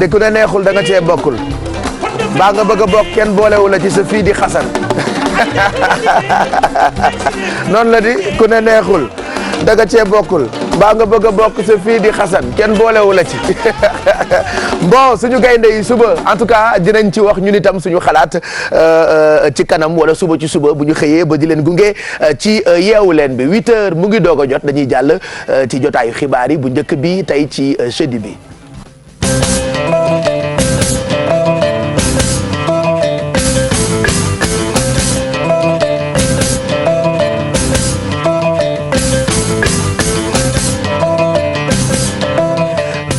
de ku ne neexul da nga cee bokkul mbaa nga bëgg a bokk kenn boolewu la ci sa fii di xasan noonu la di ku ne neexul da nga cee bokkul mbaa nga bëgg a bokk sa fii di xasan kenn boolewu la ci bon suñu gaynde yi suba en tout cas dinañ ci wax ñun itam suñu xalaat ci kanam wala suba ci suba bu ñu xëyee ba di leen gunge ci yeewu leen bi 8h mu ngi doog a jot dañuy jàll ci jotaayu xibaar yi bu njëkk bi tey ci jeudi bi.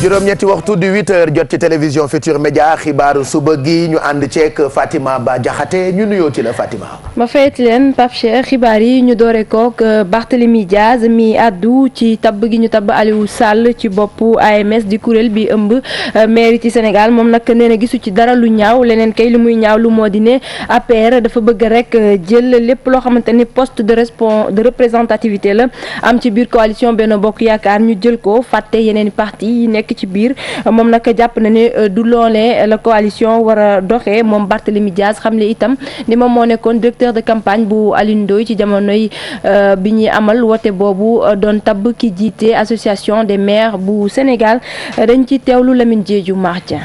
juróom-ñetti waxtu di 8h jot ci télévision Futur Média xibaaru suba gi ñu ànd ceek Fatima Ba Diakhaté ñu nuyoo ci la Fatima. ma fayati leen Pape Cheikh xibaar yi ñu doore kook Barthélémy Diaz mi àddu ci tabb gi ñu tabb Aliou Sall ci boppu AMS di kuréel bi ëmb maire ci Sénégal moom nag nee na gisu ci dara lu ñaaw leneen kay li muy ñaaw lu moo di ne APR dafa bëgg rek jël lépp loo xamante ni poste de représentativité la am ci biir coalition Benno Bokk Yaakaar ñu jël ko fàtte yeneen parti yi nekk ci biir moom nag jàpp na ne du loolee la coalition war a doxee moom Barthélémy Diaz xam le itam ni moom moo nekkoon directeur de campagne bu Alioune Ndoye ci jamonoy bi ñuy amal woote boobu doon tabb ki jiite association des maires bu Sénégal dañ ci teewlu Lamine Diédhiou Martien.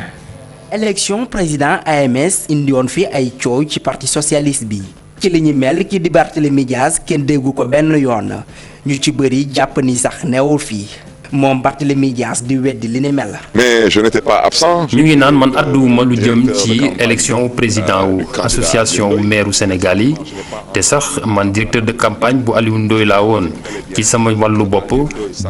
élection président AMS indi woon fi ay coow ci parti socialiste bi ci li ñu mel ki di Barthélémy Diaz kenn déggu ko benn yoon ñu ci bëri jàpp ni sax newul fii. moom Barthélémy Diaz di weddi li ni mel. mais je n'étais pas absent. ñu ngi naan man àdduwuma lu jëm ci élection président wu association wu maire Sénégal yi te sax man directeur de campagne bu Aliou Ndoye laa woon ci sama wàllu bopp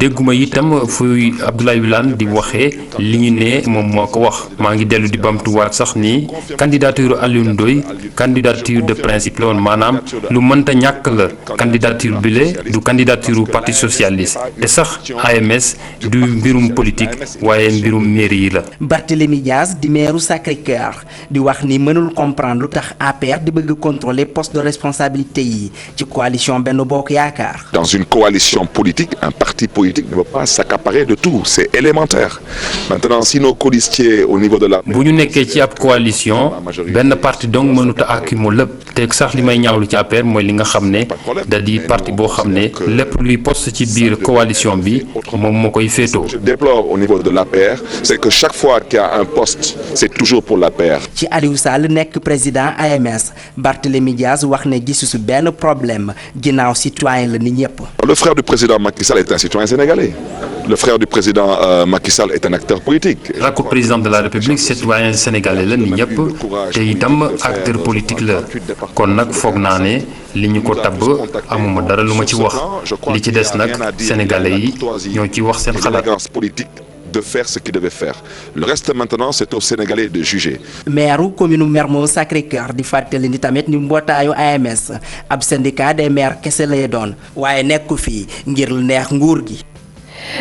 dégguma itam fuy Abdoulaye Wilane di waxee li ñu ne moom moo ko wax maa ngi dellu di bamtuwaat sax ni candidature Aliou Ndoye candidature de principe la woon maanaam lu mënta ñàkk la candidature bile du candidature parti socialiste te sax AMS. du mbirum politique waaye mbirum mairie yi la. Barthélémy Diaz di maire Sacré-Cœur di wax ni mënul comprendre lu tax APR di bëgg contrôler poste de responsabilité yi ci coalition Benno Bokk Yaakaar. Dans une coalition politique, un parti politique ne peut pas s'accaparer de tout, c'est élémentaire. Maintenant si nos colistiers au niveau de la. bu ñu nekkee ci ab coalition benn parti donc mënut a àkkimu lépp te sax li may ñaawlu ci APR mooy li nga xam ne da di parti boo xam ne lépp luy poste ci biir coalition bi moom moo koy féetoo. Je déplore au niveau de l'APR, c'est que chaque fois qu'il y a un poste, c'est toujours pour l'APR. ci Aliou Sall nekk président AMS Barthélémy Diaz wax ne gisu su benn problème ginnaaw citoyen la ni ñëpp. Le frère du président Macky Sall est un citoyen sénégalais. Le frère du président Macky Sall est un acteur politique. rakku président de la République citoyen sénégalais la ni ñëpp te itam acteur politique la kon nag foog naa ne li ñu ko tabb amuma dara lu ma ci wax li ci des nag sénégalais yi ñoo ci wax seen xalaat. De faire ce qu'il devait faire. Le reste maintenant c'est aux Sénégalais de juger. maire commune Mermoz Sacré-Cœur di fàttali ni tamit ni mbootaayu AMS ab syndicat des maires kese lay doon waaye nekku fii ngir lu neex nguur gi.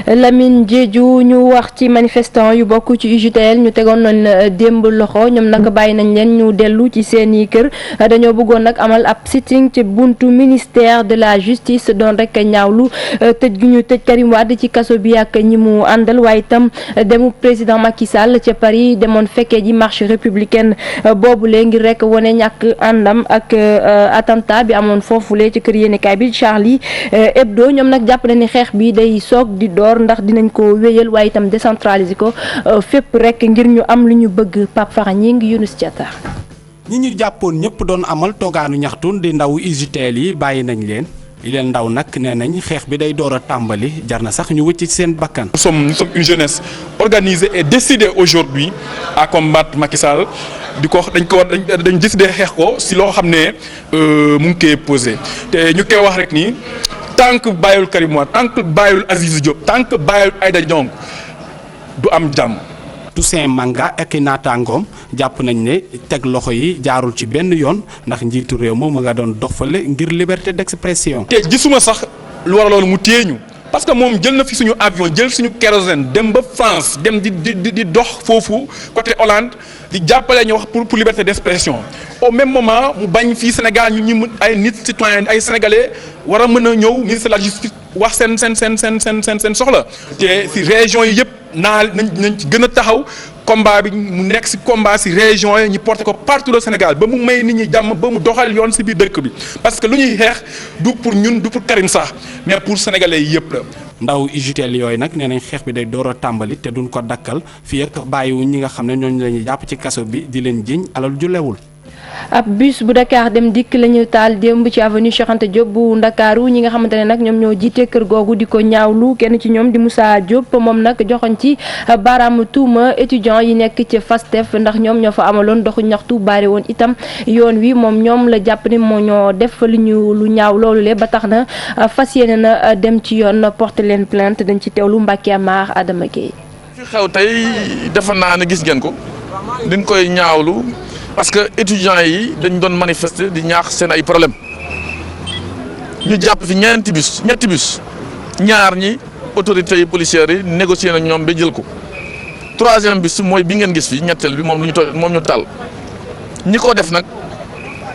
Lamine Diédhiou ñu wax ci manifestant yu bokk ci UJTL ñu tegoon nañ démb loxo ñoom nag bàyyi nañ leen ñu dellu ci seeni kër dañoo bëggoon nag amal ab sitting ci buntu ministère de la justice doon rek ñaawlu tëj gi ñu tëj Karim Wade ci kaso bi ak ñi mu àndal waaye itam demu président Macky Sall ca Paris demoon fekkee ji marche républicaine boobule ngir rek wane ñàkk àndam ak attentat bi amoon foofule ci kër yéenekaay bi Charlie Hebdo ñoom nag jàpp na ni xeex bi day soog di door ndax dinañ ko wéyal waaye itam décentraliser ko fépp rek ngir ñu am lu ñu bëgg Pape Fara ñi ngi Younous Diatta. ñi ñu jàppoon ñëpp doon amal toogaanu ñaxtu di ndaw UJTL yi bàyyi nañ leen li leen ndaw nag nee nañ xeex bi day door a tàmbali jar na sax ñu wëcc ci seen bakkan. Nous sommes une jeunesse organisée et décidée aujourd'hui à combattre Macky Sall dañ décidé xeex ko si loo xam ne mu ngi koy posé te ñu koy wax rek ni. tant que bàyyul Karim Wade tant que bàyyul Aziz Diop tant que bàyyul Aïda Diong du am jàmm. Toussaint Manga ak i naataangoom jàpp nañ ne teg loxo yi jaarul ci benn yoon ndax njiitu réew moom ma nga doon dofale ngir liberté d'expression. te gisuma sax lu waraloon mu téye ñu parce que moom jël na fi suñu avion jël suñu kérosène dem ba France dem di dox foofu côté Hollande di jàppale ñu wax pour liberté d'expression au même moment mu bañ fii Sénégal ñu ay nit citoyen ay sénégalais war a mën a ñëw ministre de la justice wax seen soxla te si région yi yëpp nañ ci gën a taxaw combat bi mu nekk ci combat ci région yi ñu porté ko partout au Sénégal ba mu may nit ñi jàmm ba mu doxal yoon ci biir dëkk bi parce que lu ñuy xeex du pour ñun du pour Karim sax mais pour sénégalais yëpp la. ndaw UJTL yooyu nag nee nañ xeex bi day door a tàmbali te duñ ko dakkal fii ak bàyyiwu ñi nga xam ne ñooñu la ñuy jàpp ci kaso bi di leen jiñ alal ju lewul. ab bus bu Dakar dem dikk lañu taal démb ci avenue Cheikh Anta Diop bu Ndakaaru ñi nga xamante ne nag ñoom ñoo jiite kër googu di ko ñaawlu kenn ci ñoom di Moussa Diop moom nag joxoñ ci baaraamu tuuma étudiants yi nekk ci FASTEF ndax ñoom ñoo fa amaloon doxu ñaxtu bari woon itam yoon wi moom ñoom la jàpp ni moo ñoo def lu ñaaw loolu le ba tax na fas yéene na dem ci yoon porter leen plainte dañ ci teewlu Mbacke Amar Adama Gueye. fi xew tey defe naa ne gis ngeen ko diñ koy ñaawlu. parce que étudiants yi dañ doon manifester di ñaax seen ay problème ñu jàpp fi ñetti bus ñaar ñi autorités yi policières yi négocier na ñoom ba jël ko troisième bus mooy bi ngeen gis fi ñetteel bi moom ñu taal ñi ko def nag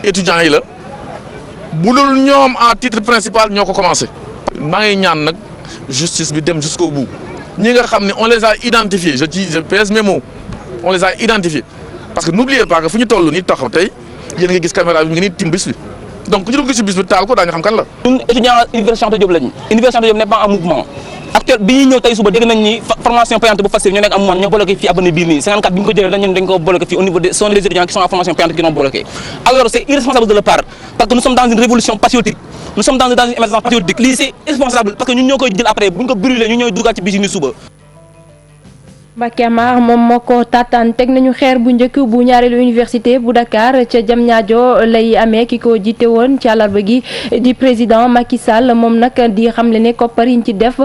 étudiants yi la bu dul ñoom en titre principal ñoo ko commencé. maa ngi ñaan nag justice bi dem jusqu'au bout ñi nga xam ne on les a identifiés je pèse mes mots on les a identifiés. parce que n'oubliez pas que fu ñu toll nii taxaw tey yéen nga gis caméra bi nga nii tim bis bi donc ku ñu dugg ci bis bi taal ko daañu xam kan la. ñun étudiant université Cheikh Anta Diop lañu université Cheikh Anta Diop n'est pas en mouvement actuel bi ñuy ñëw tey suba dégg nañ ni formation payante bu facile ñoo nekk am mouvement ñoo bloqué fii avenue bii nii 54 bi ñu ko jëlee dañ ko bloqué fii au niveau des sont les étudiants qui sont en formation payante qui l'ont bloqué alors c'est irresponsable de leur part parce que nous sommes dans une révolution patriotique nous sommes dans une émergence patriotique lii c'est irresponsable parce que ñun ñoo koy jël après bu ñu ko brûlé ñu ñooy duggaat ci bis yi ni suba. Mbacke Amar moom moo ko taataan teg nañu xeer bu njëkk bu ñaareelu université bu Dakar ca Diamniadio lay amee ki ko jiite woon ci àllarba gi di président Macky Sall moom nag di xamle ne koppar yi ñu ci def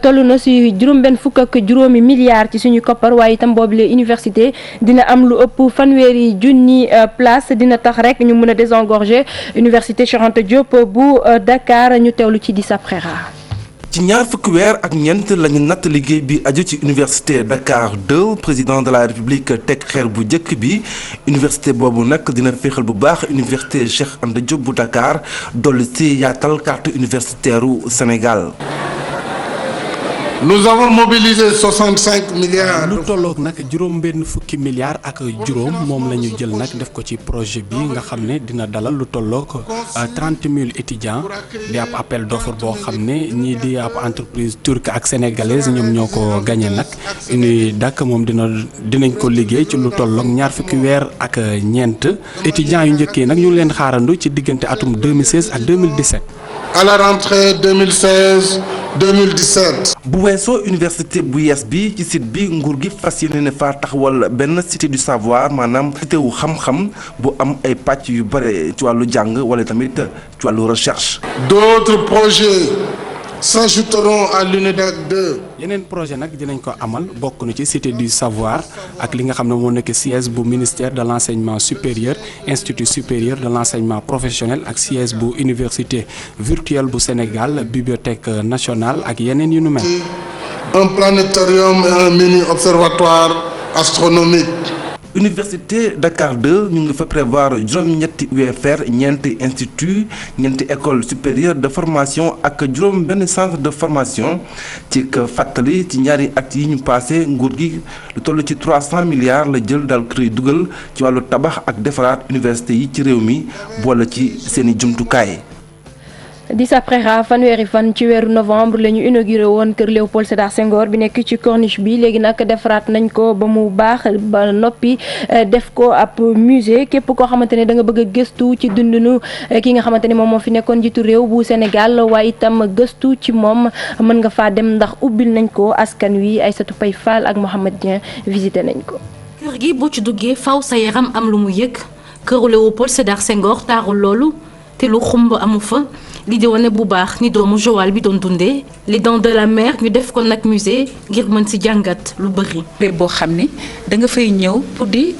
toll na si juróomi milliards ci suñu koppar waaye itam boobule université dina am lu ëpp fanweeri junni place dina tax rek ñu mën a désengorger université Cheikh Anta Diop bu Dakar ñu teewlu ci Dissa Préra. ci ñaar fukki weer ak ñeent lañu natt liggéey bi aju ci université Dakar 2 président de la république teg xeer bu njëkk bi université boobu nag dina féexal bu baax université Cheikh Anta Diop bu Dakar dolli ci yaatal carte universitaire u Sénégal. Nous avons mobilisé 65 milliards. lu tolloog nag juróom-benn fukki milliards ak juróom moom la ñu jël nag def ko ci projet bi nga xam ne dina dalal lu tolloog 30 000 étudiants di ab appel d'offre boo xam ne ñii di ab entreprise turque ak sénégalaise ñoom ñoo ko gagné nag UNIDAC moom dinañ ko liggéey ci lu tolloog ñaar fukki weer ak ñeent étudiants yu njëkkee nag ñu leen xaarandu ci diggante atum 2016 ak 2017. à la rentrée 2016-2017. bu weesoo université bu yees bi ci site bi nguur gi fas yéene ne faa taxawal benn cité du savoir maanaam cité wu xam-xam bu am ay pàcc yu bare ci wàllu jàng wala tamit ci wàllu recherche. D'autres projets s'ajouteront à l'UNIDAC 2. yeneen projet nag dinañ ko amal bokk na ci cité du savoir ak li nga xam ne moo nekk siège bu ministère de l'enseignement supérieur institut supérieur de l'enseignement professionnel ak siège bu université virtuelle bu Sénégal bibliothèque nationale ak yeneen yu nu mel. Un planétarium et un mini observatoire astronomique. Université Dakar 2 ñu ngi fa prévoir juróom-ñetti UFR ñeenti institut ñeenti école supérieure de formation ak juróom benn centre de formation ci fàttali ci ñaari at yi ñu passé nguur gi lu toll ci 300 milliards la jël daal koy dugal ci wàllu tabax ak defaraat université yi ci réew mi boole ci seeni jumtukaay. Dissa Préra fanweeri fan ci weeru novembre la ñu inauguré woon kër Léopold Sédar Senghor bi nekk ci corniche bi léegi nag defaraat nañ ko ba mu baax ba noppi def ko ab musée képp koo xamante ne da nga bëgg a gëstu ci dundinu ki nga xamante ne moom moo fi nekkoon jiitu réew bu Sénégal waaye itam gëstu ci moom mën nga faa dem ndax ubbil nañ ko askan wi Aïssatou Paye Fall ak Mohamed Dieng visité nañ ko. kër gi boo ci duggee faw sa yaram am lu mu yëg këru Léopold Sédar Senghor taarul loolu te lu xumb amu fa. li di wane bu baax ni doomu Joal bi doon dundee les dents de la mer ñu def ko nag musée ngir mën ci jàngat lu bëri. béréb boo xam ne da nga fay ñëw pour di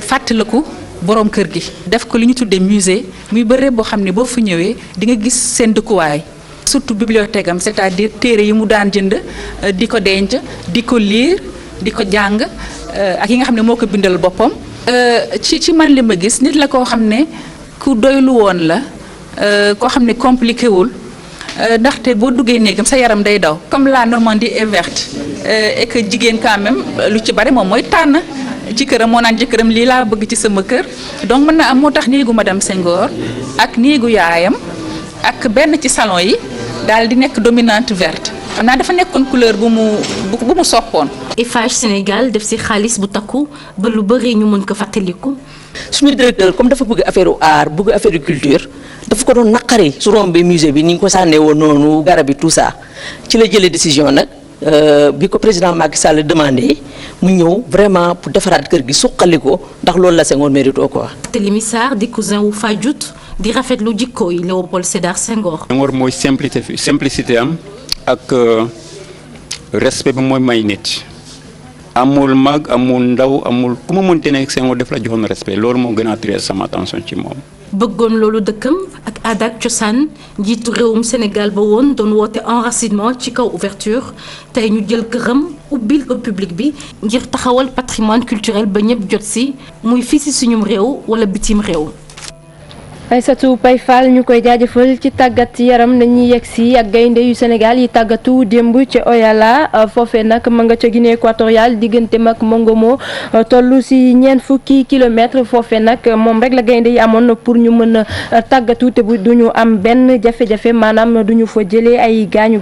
fàttaliku borom kër gi. def ko li ñu tuddee musée muy béréb boo xam ne boo fa ñëwee di nga gis seen dëkkuwaay surtout bibliothèque am c'est-à-dire téere yi mu daan jënd di ko denc di ko lire di ko jàng ak yi nga xam ne moo ko bindal boppam. ci man li ma gis nit la koo xam ne ku doylu woon la. koo xam ne compliqué wul ndaxte boo duggee néegam sa yaram day daw comme la Normandie est verte et que jigéen quand même lu ci bari moom mooy tànn ci këram moo naan jëkkëram lii laa bëgg ci sama kër donc mën na am moo tax néegu madame Senghor ak néegu yaayam ak benn ci salon yi daal di nekk dominante verte xam naa dafa nekkoon couleur bu mu soppoon. Eiffage Sénégal def ci xaalis bu takku ba lu bëri ñu mën ko fàttaliku. suñu directeur comme dafa bëgg affaire art bëgg affaire culture dafa ko doon naqari su rombee musée bi ni nga ko sànnee woon noonu garab yi tout ça ci la jëlee décision nag bi ko président Macky Sall demandé mu ñëw vraiment pour defaraat kër gi suqali ko ndax loolu la Senghor mérite quoi. Barthélémy Sarr di cousin wu Fadiouth di rafetlu jikko yi Léopold Sédar Senghor. Senghor mooy simplicité am ak respect bi mooy may nit. amul mag amul ndaw amul ku ma mënte nekk Senghor def la joxoon respect loolu moo gën a attirer sama attention ci moom. bëggoon loolu dëkkam ak aada ak cosaan njiitu réewum Sénégal ba woon doon woote enracinement ci kaw ouverture tey ñu jël këram ubbil ko public bi ngir taxawal patrimoine culturel ba ñëpp jot si muy fii si suñum réew wala bitim réew. Aïssatou Paye Fall ñu koy jaajëfal ci tàggat yaram dañuy yegg si ak gaynde yu Sénégal yi tàggatu démb ca Oyala foofee nag ma nga ca Guinée équatoriale digganteem ak Mongomo toll si ñeent fukki kilomètres foofee nag moom rek la gaynde yi amoon pour ñu mën a tàggatu te bu duñu am benn jafe-jafe maanaam duñu fa jëlee ay gaañu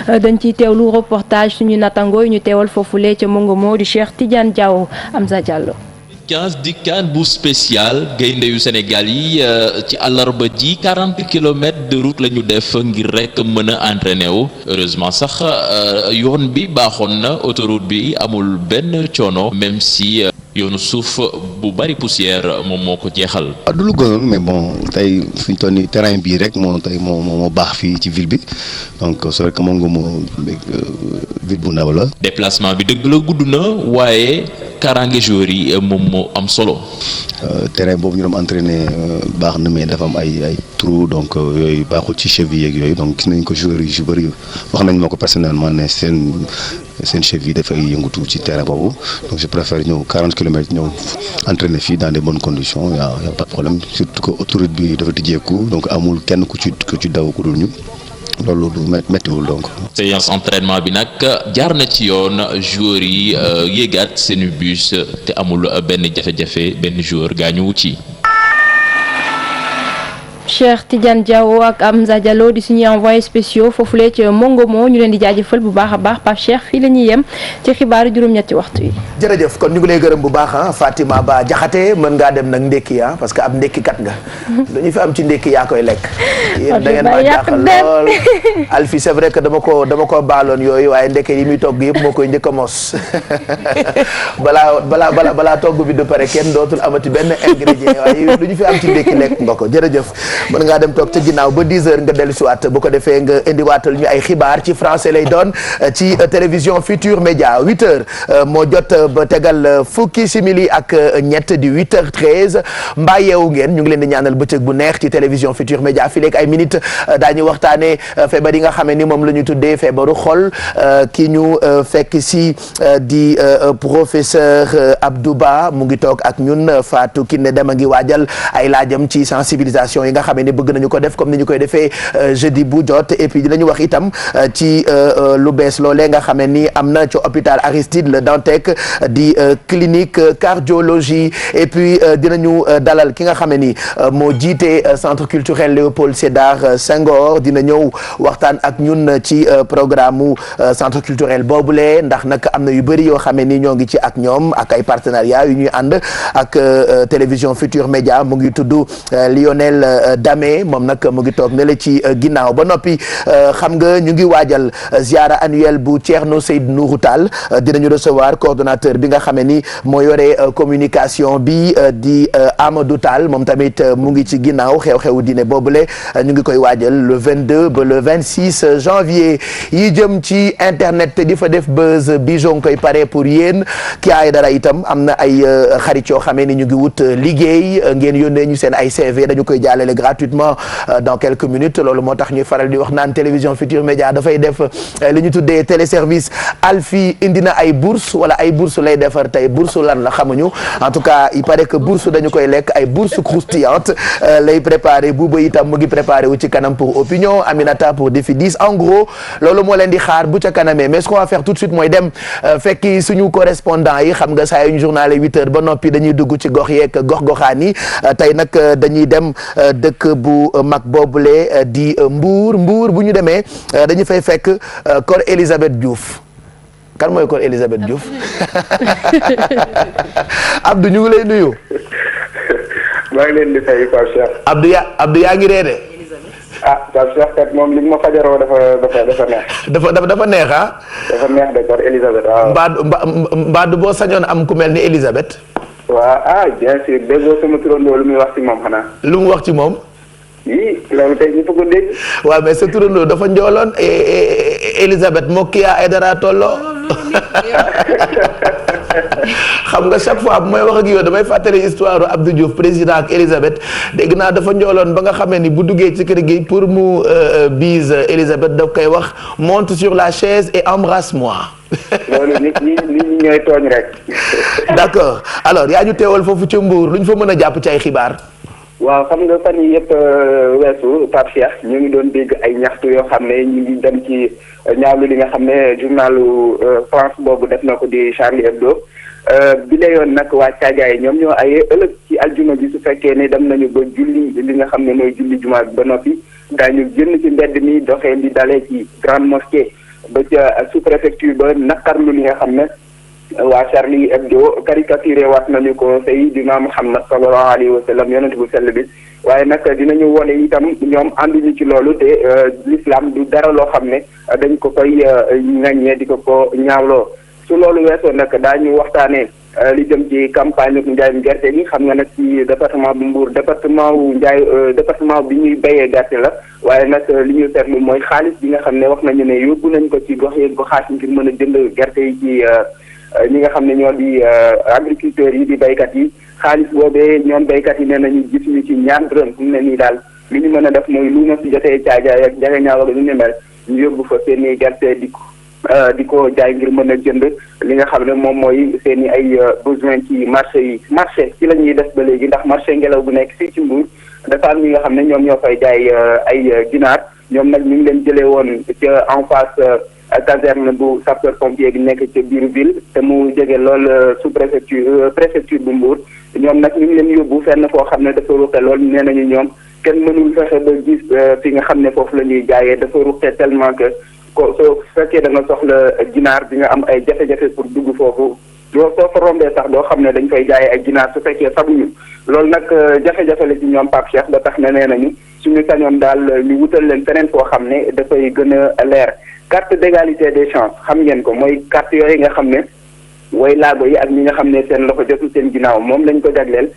dañ ciy teewlu reportage suñu nattangoo ñu teewal foofule ca Mongomo di Cheikh Tidiane Diaw Amza Diallo. 15 di CAN bu spécial gaynde yu Sénégal yi ci àllarba ji 40 kilomètres de route la ñu def ngir rek mën a entraîné wu heureusement sax yoon bi baaxoon na autoroute bi amul benn coono même si yoonu suuf bu bari poussière moom moo ko jeexal. waaw du lu gënoon mais bon tey fi ñu toll nii terrain bii rek moo baax fii ci ville bi donc c'est vrai que moom nga moo ville bu ndaw la. déplacement bi dëgg la gudd na waaye kaaraange joueurs yi moom moo am solo. terrain boobu ñu doon entraîné baax na mais dafa am ay trou donc yooyu baaxul ci cheville yeeg yooyu donc gis nañ ko joueurs yu bëri wax nañ ma ko personnellement ne seen cheville dafay yëngatu ci terrain boobu donc je préfère ñëw 40 kilomètres ñëw entraîner fii dans des bonnes conditions y a pas de problème surtout que autoroute bi dafa tijjeeku donc amul kenn ku ci daw ku dul ñu loolu du méttiwul donc. séance entraînement bi nag jaar na ci yoon joueurs yi yéegaat seeni bus te amul benn jafe-jafe benn joueur gaañuwu ci. Cheikh Tidiane Diaw ak Amza Diallo di suñuy envoyé spéciaux foofule ci Mongomo ñu leen di jaajëfal bu baax a baax Pape Cheikh fii la ñuy yem ci xibaaru juróom-ñetti waxtu yi. jërëjëf kon ñu ngi lay gërëm bu baax Fatima Ba Jaxate mën ngaa dem nag ndékki parce que ab ndékkikat nga. lu ñu fi am ci ndékki yaa koy lekk. yéen da ngeen maa jaaxal lool Alfi c'est vrai que dama ko baaloon yooyu waaye ndékke yi muy togg yëpp moo koy njëkk a mos balaa togg bi du pare kenn dootul amati benn ingrédient waaye lu ñu fi am ci ndékki lekk nga ko jërëjëf. mën ngaa dem toog ca ginnaaw ba 10 heures nga dellu si waat bu ko defee nga indiwaatal ñu ay xibaar ci français lay doon ci télévision Futur Média 8 heures moo jot ba tegal fukki simili ak ñett di 8h13 mbaa yeewu ngeen ñu ngi leen di ñaanal bëccëg bu neex ci télévision Futur Média fii léegi ay minutes daañu waxtaanee feebar yi nga xamee ni moom la ñu tuddee feebaru xol ki ñu fekk si di professeur Abdou Ba mu ngi toog ak ñun Fatou Kiné Dem a ngi waajal ay laajam ci sensibilisation yi nga xamee ni bëgg nañu ko def comme ni ñu koy defee jeudi bu jot et puis dinañu wax itam ci lu bees loolee nga xamee ni am na ci hôpital Aristide Le Dantec di clinique cardiologie et puis dinañu dalal ki nga xamee ni moo jiite centre culturel Léopold Sédar Senghor dina ñëw waxtaan ak ñun ci programme mu centre culturel boobule ndax nag am na yu bëri yoo xamee ni ñoo ngi ci ak ñoom ak ay partenariat yu ñuy ànd ak télévision Futur Média mu ngi tudd Lionel Damé moom nag mu ngi toog ne la ci ginnaaw ba noppi xam nga ñu ngi waajal ziara annuelle bu Thierno Seydou Nourou Tall dinañu recevoir coordonnateur bi nga xamee ni moo yore communication bi di Amadou Tall moom tamit mu ngi ci ginnaaw xew-xewu dîner boobule ñu ngi koy waajal le 22 ba le 26 janvier yi jëm ci internet te di fa def buzz bijon koy pare pour yéen ki ay dara itam am na ay xarit yoo xamee ni ñu ngi wut liggéey ngeen yónnee ñu seen ay CV dañu koy jàllale gratuitement dans quelques minutes loolu moo tax ñuy faral di wax naan télévision Futur Média dafay def li ñu tuddee téléservice Alfie indi na ay bourse wala ay bourse lay defar tey bourse lan la xamuñu en tout cas il paraît que bourse dañu koy lekk ay bourse croustillantes lay préparé Bouba itam mu ngi préparé wu ci kanam pour opinion Aminata pour défi 10 en gros loolu moo leen di xaar bu ca kanamee mais ce qu'on va faire tout de suite mooy dem fekki suñu correspondant yi xam nga saa yu ñu journal 8h ba noppi dañuy dugg ci gox yeeg gox-goxaan yi tey nag dañuy dem dëkk bu mag boobule di Mbour bu ñu demee dañu fay fekk Kor Elisabeth Diouf kan mooy Kor Elisabeth Diouf Abdou ñu ngi lay nuyu. maa ngi leen di fay Pape Cheikh. Abdou yaa ngi reede. Pape Cheikh kat moom li ma fajaroo dafa neex. dafa neex ah. dafa neex de Kor Elisabeth waaw. Mbadu boo sañoon am ku mel ni Elisabeth. waaw bien sûr déggoo sama turandoo lu muy wax ci moom xanaa. lu mu wax ci moom. loolu tey ñu ko dégg. waaw mais sa turandoo dafa njooloon Elisabeth moo kii ay dara tolloo. xam nga chaque fois bu may wax ak yow damay fàttali histoire Abdou Diouf président ak Elisabeth dégg naa dafa njooloon ba nga xamee ni bu duggee ci kër gi pour mu bise Elisabeth daf koy wax monte sur la chaise et embrasse-moi. loolu nit ñi ñooy tooñ rek. d'accord alors yaa ñu teewal foofu ci Mbour lu ñu fa mën a jàpp ci ay xibaar. waaw xam nga fan yii yëpp weesu Pape Cheikh ñu ngi doon dégg ay ñaxtu yoo xam ne ñu ngi dem ci ñaawlu li nga xam ne journalu France boobu def na ko di Charlie Hebdo bi la yoon nag waa Caajaay ñoom ñoo ay ëllëg ci aljuma bi su fekkee ne dem nañu ba julli li nga xam ne mooy julli juma bi ba noppi daañu génn ci mbedd mi doxee di dalee ci grande mosquée ba ca sous préfecture ba naqarlu li nga xam ne waa Charlie Hebdo caricaturé waat nañu ko Seydina Muhammad sallallahu alayhi wa sallam yonent bu sell bi waaye nag dinañu wone itam ñoom ànduñu ci loolu te l'islam du dara loo xam ne dañ ko koy ŋaññee di ko ñaawloo su loolu weesoo nag daañu waxtaanee li jëm ci campagne njaayum gerte gi xam nga nag ci département bu Mbour département bi ñuy béyee gerte la waaye nag li ñu seetlu mooy xaalis bi nga xam ne wax nañu ne yóbbu nañ ko ci gox yeeg goxaat ngir mën a jënd gerte yi ci ñi nga xam ne ñoo di agriculteurs yi di béykat yi xaalis boobee ñoom béykat yi nee nañu gisuñu ci ñaar dërëm fu mu ne nii daal li ñu mën a def mooy lu ma si jotee caajaay ak jagañaaw ak lu ñu mel ñu yóbbu fa seen i gerte di ko jaay ngir mën a jënd li nga xam ne moom mooy seen i ay besoin ci marché ci la ñuy des ba léegi ndax marché ngelaw bu nekk fii ci Mbour dafa am ñi nga xam ne ñoom ñoo fay jaay ay ginaar ñoom nag ñu ngi leen jëlee woon ca en face caserne bu sapeur pompier bi nekk ca biir ville te mu jege lool sous préfecture bu Mbour ñoom nag ñu ngi leen yóbbu fenn foo xam ne dafa ruqe lool nee nañu ñoom kenn mënul fexe ba gis fi nga xam ne foofu la ñuy jaayee dafa ruqe tellement que soo fekkee da nga soxla ginaar di nga am ay jafe-jafe pour dugg foofu soo fa rombee sax doo xam ne dañ koy jaayee ay ginaar su fekkee fabuñu loolu nag jafe-jafe la ci ñoom Pape Cheikh ba tax na nee nañu suñu sañoon daal ñu wutal leen feneen foo xam ne dafay gën a leer carte d'égalité des chances xam ngeen ko mooy carte yooyu nga xam ne way laago yi ak ñi nga xam ne seen loxo jotul seen ginnaaw moom lañ ko jagleel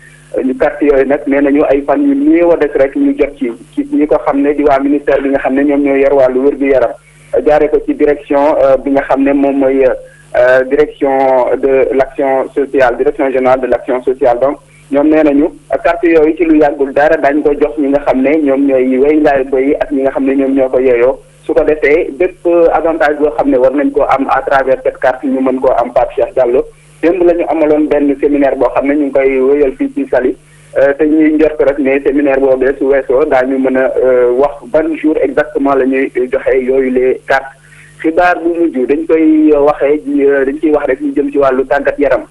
ñu carte yooyu nag nee nañu ay fan yu néew a des rek ñu jot ci ñi ko xam ne di waa ministère bi nga xam ne ñoom ñoo yor wàllu wér-gu-yaram jaare ko ci direction bi nga xam ne moom mooy direction de l'action sociale direction générale de l'action sociale donc ñoom nee nañu carte yooyu ci lu yàggul dara dañ ko jox ñi nga xam ne ñoom ñooy way laago yi ak ñi nga xam ne ñoom ñoo ko yeeyoo su ko defee bépp avantage boo xam ne war nañ koo am à travers cette carte ñu mën koo am Pape Cheikh Diallo démb la ñu amaloon benn séminaire boo xam ne ñu ngi koy wéyal fii ci Saly te ñuy njort rek ne séminaire boobee su weesoo daañu mën a wax ban jour exactement la ñuy joxe yooyu les cartes xibaar bu mujj dañ koy waxee dañ ciy wax rek ñu jëm ci wàllu tàggat yaram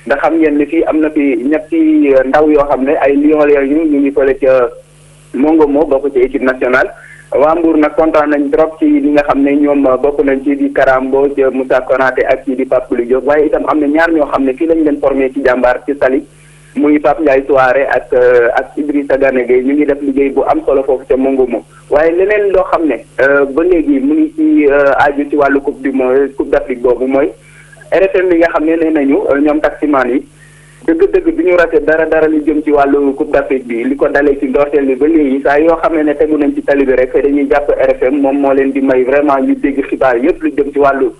ndax xam ngeen ni fii am na fi ñetti ndaw yoo xam ne ay Lions ñu ngi fële ca Mongomo bokk ci équipe nationale waa Mbour nag kontaan nañ trop ci li nga xam ne ñoom bokk nañ ci di Karambo ci Moussa Konaté ak ci di Pape Kouli Diop waaye itam am na ñaar ñoo xam ne fii lañ leen formé ci jàmbaar ci Saly muy Pape Ndiaye Souaré ak Idrissa Gana Gueye ñu ngi def liggéey bu am solo foofu ca Mongomo waaye leneen loo xam ne ba léegi mu ngi ci aju ci wàllu coupe d'Afrique boobu mooy RFM bi nga xam ne nee nañu ñoom taximan yi dëgg-dëgg bi ñu raté dara li jëm ci wàllu coupe d'Afrique bi li ko dalee ci ndorteel bi ba léegi saa yoo xam ne tegu nañ ci tali bi rek dañuy jàpp RFM moom moo leen di may vraiment ñu dégg xibaar yëpp lu jëm ci wàllu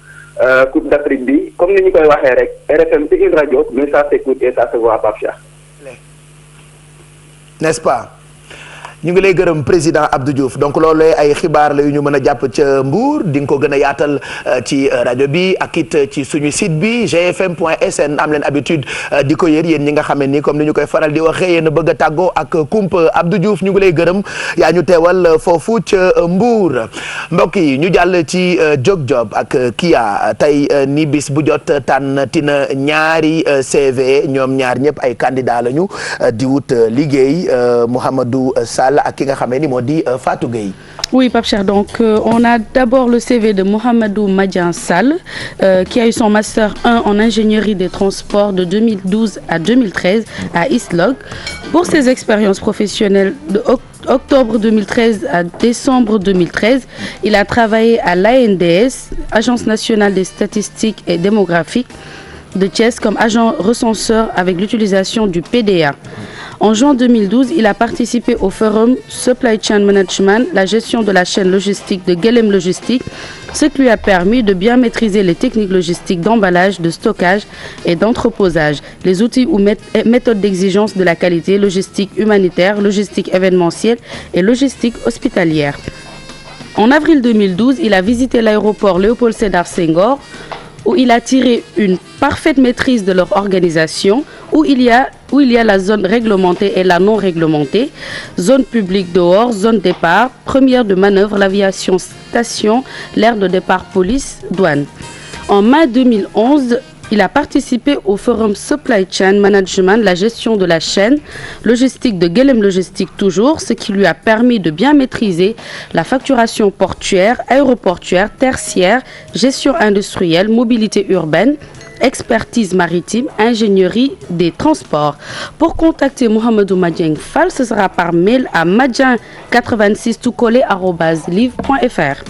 coupe d'Afrique bi comme ni ñu koy waxee rek RFM c'est une radio mais ça s'écoute et ça se voit Pape Cheikh. N'est-ce pas ñu ngi lay gërëm président Abdou Diouf donc loolu ay xibaar la yu ñu mën a jàpp ca Mbour di nga ko gën a yaatal ci rajo bi ak it ci suñu site bi gfm.sn am leen habitude di ko yër yéen ñi nga xam ne ni comme ni ñu koy faral di waxee yéen a bëgg a tàggoo ak kumpa Abdou Diouf ñu ngi lay gërëm yaa ñu teewal foofu ca Mbour mbokk yi ñu jàll ci Jog Job ak Kia tey ni bis bu jot tànn tina ñaari CV ñoom ñaar ñëpp ay candidat lañu di wut liggéey Mouhamadou Sall ak ki nga xamee ni moo di Fatou Gueye. Oui, Pape Cheikh, donc on a d'abord le CV de Mohamedou Madian Sall qui a eu son master 1 en ingénierie des transports de 2012 à 2013 à Eastlog. Pour ses expériences professionnelles de octobre 2013 à décembre 2013, il a travaillé à l'ANDS, Agence nationale des statistiques et démographiques de Thiès, comme agent recenseur avec l'utilisation du PDA. En juin 2012, il a participé au forum Supply Chain Management, la gestion de la chaîne logistique de Guelem Logistique, ce qui lui a permis de bien maîtriser les techniques logistiques d'emballage, de stockage et d'entreposage, les outils ou méthodes d'exigence de la qualité, logistique humanitaire, logistique événementielle et logistique hospitalière. En avril 2012, il a visité l'aéroport Léopold Sédar Senghor, où il a tiré une parfaite maîtrise de leur organisation, où il y a la zone réglementée et la non réglementée, zone publique dehors, zone départ, première de manœuvre, l'aviation station, l'aire de départ police, douane. En mai 2011, il a participé au forum Supply Chain Management, la gestion de la chaîne logistique de Guelem Logistique toujours, ce qui lui a permis de bien maîtriser la facturation portuaire, aéroportuaire, tertiaire, gestion industrielle, mobilité urbaine, expertise maritime, ingénierie des transports. Pour contacter Mohamedou Madian Fall, ce sera par mail à madian86toutcollé@live.fr.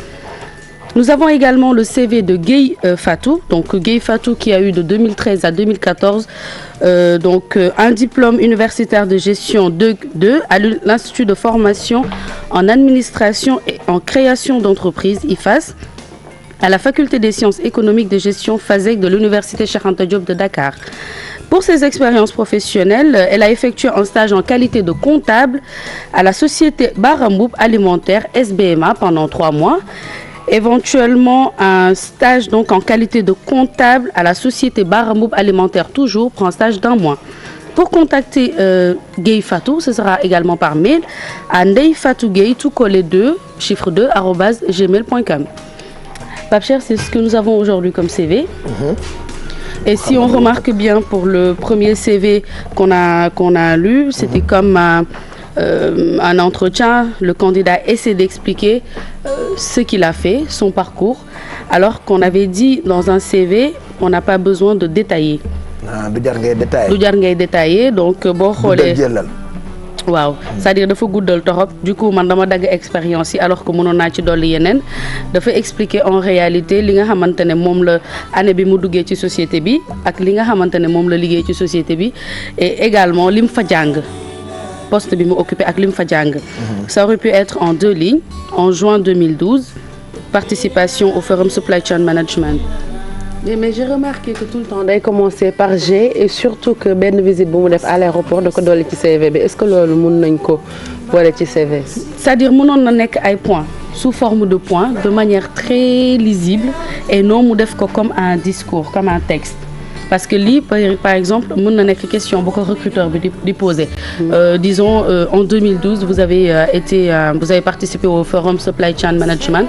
Nous avons également le CV de Gueye Fatou, donc Gueye Fatou qui a eu de 2013 à 2014 un diplôme universitaire de gestion 2 à l'Institut de formation en administration et en création d'entreprises, IFAS, à la faculté des sciences économiques de gestion FASEC de l'université Cheikh Anta Diop de Dakar. Pour ses expériences professionnelles, elle a effectué un stage en qualité de comptable à la société Baramboub Alimentaire SBMA pendant 3 mois. Éventuellement, un stage donc en qualité de comptable à la société Baramboub Alimentaire toujours pour un stage d'1 mois. Pour contacter Gueye Fatou, ce sera également par mail à ndeyfatougueye tout collé 2 chiffre 2 @gmail.com. Pape Cheikh, c'est ce que nous avons aujourd'hui comme CV. Et si on remarque bien pour le premier CV qu'on a lu, c'était comme un entretien, le candidat essaie d'expliquer ce qu'il a fait, son parcours, alors qu'on avait dit dans un CV, on n'a pas besoin de détailler. du jar ngay détaillé. du jar ngay détaillé, donc boo xoolee. waaw c'est-à-dire dafa guddal torop du coup man dama dagg expérience yi alors que mënoon naa ci dolli yeneen dafa expliquer en réalité li nga xamante ne moom la année bi mu duggee ci société bi ak li nga xamante ne moom la liggéey ci société bi et également lim fa jàng poste bi mu occupé ak lim fa jàng. Ça aurait pu être en 2 lignes. En juin 2012, participation au forum Supply Chain Management. Mais j'ai remarqué que tout le temps day commencer par G et surtout que benn visite bu mu def à l'aéroport da ko dolli ci CV bi est-ce que loolu mën nañ ko boole ci CV. C'est-à-dire mënoon na nekk ay points sous forme de points de manière très lisible et non mu def ko comme un discours comme un texte. Parce que lii par exemple mën na nekk question bu ko recruteur bi di poser. Disons en 2012 vous avez participé au forum Supply Chain Management.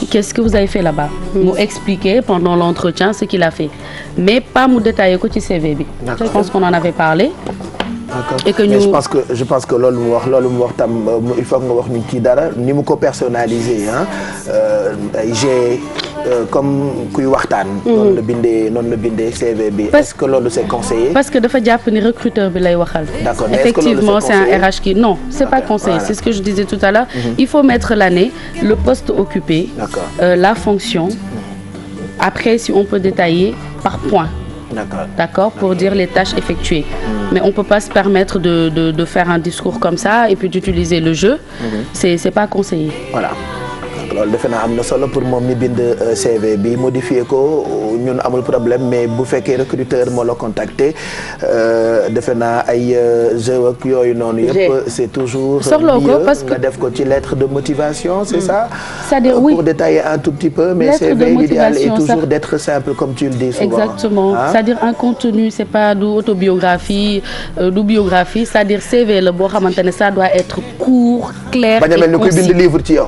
Qu'est-ce que vous avez fait là-bas? Mu expliquer pendant l'entretien ce qu'il a fait, mais pas mu détailler ko ci CV bi. Je pense qu'on en avait parlé. Et que ñu je pense que loolu mu wax tam il faut nga wax ñu ci dara ni mu ko personnaliser j'ai comme kuy waxtaan. noonu la bindee CV bi. Est-ce que loolu c'est conseillé? Parce que dafa jàpp ni recruteur bi lay waxal. D'accord. Effectivement, c'est un RH qui non, c'est pas conseillé. Voilà. C'est ce que je disais tout à l'heure. Il faut mettre l'année, le poste occupé, la fonction. Après, si on peut détailler par point. D'accord, pour dire les tâches effectuées. Mais on ne peut pas se permettre de faire un discours comme ça et puis d'utiliser le jeu. C'est pas conseillé. Voilà. donc loolu defe naa am na solo pour moom mi bind CV bi modifier ko ñun amul problème mais bu fekkee recruteur moo la contacter defe naa ay jeu ak yooyu noonu yëpp c'est toujours mieux nga def ko ci lettre de motivation c'est ça. C'est-à-dire oui. Pour détailler un tout petit peu mais lettre CV l'idéal est toujours d'être simple comme tu le dis souvent. Exactement. C'est-à-dire un contenu c'est pas du autobiographie du biographie c'est-à-dire CV la boo xamante ne ça doit être court clair et concis. bañ a mel ni kuy bind livre ci yow.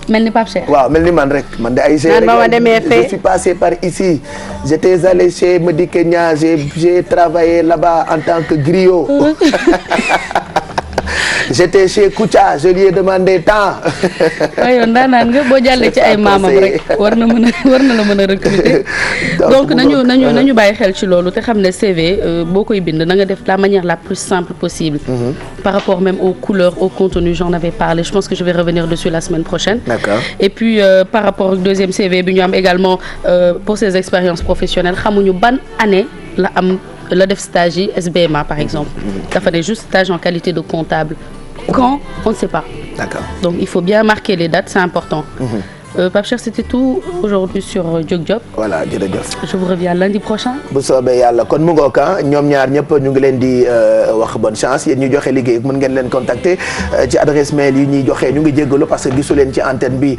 mel ni Pape Cheikh. waaw mel ni man rek man de ay je suis passé par ici j'étais allé chez Madické Niang j'ai travaillé là-bas en tant que griot. j'étais chez Kouthia je lui ai demandé temps. waaye ndaanaan nga boo jàllee ci ay maamam rek war na la mën a recruter. donc nañu bàyyi xel ci loolu te xam ne CV boo koy bind na nga def la manière la plus simple possible. par rapport même aux couleurs au contenu j'en avais parlé je pense que je vais revenir dessus la semaine prochaine. D'accord. Et puis par rapport au deuxième CV bi ñu am également pour ses expériences professionnelles xamuñu ban année la def stage yi SBMA par exemple. dafa ne juste stage en qualité de comptable. Quand on ne sait pas. D'accord. Donc il faut bien marquer les dates c'est important. Pape Cheikh c'était tout aujourd'hui sur Diop Diop. voilà jërëjëf. je vous reviens lundi prochain. bu soobee yàlla kon mu ngoog ñoom ñaar ñëpp ñu ngi leen di wax bonne chance yéen ñu joxe liggéey mën ngeen leen contacter ci adresse mail yi ñuy joxe ñu ngi jéggalu parce que gisu leen ci antenne bi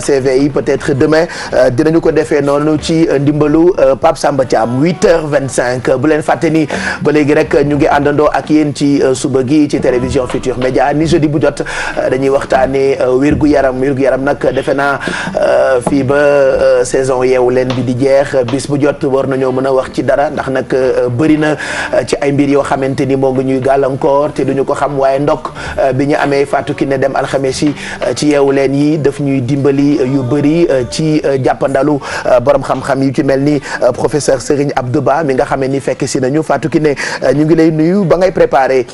CV yi peut-être demain dinañu ko defee noonu ci ndimbalu Pape Samba Thiam 8h25 bu leen fàtte ni ba léegi rek ñu ngi àndandoo ak yéen ci suba gi ci télévision Futur Média ni jeudi bu jot dañuy waxtaanee wérgu yaram nag defe naa. fii ba saison yeewu leen bi di jeex bis bu jot war nañoo mën a wax ci dara ndax nag bëri na ci ay mbir yoo xamante ni moo ngi ñuy gàllankoor te duñu ko xam waaye ndok bi ñu amee Fatou Kiné Dem alxames yi ci yeewu leen yi daf ñuy dimbali yu bëri ci jàppandalu borom xam-xam yu ci mel ni professeur Serigne Abdou Ba mi nga xamee ni fekk si nañu Fatou Kiné ñu ngi lay nuyu ba ngay préparer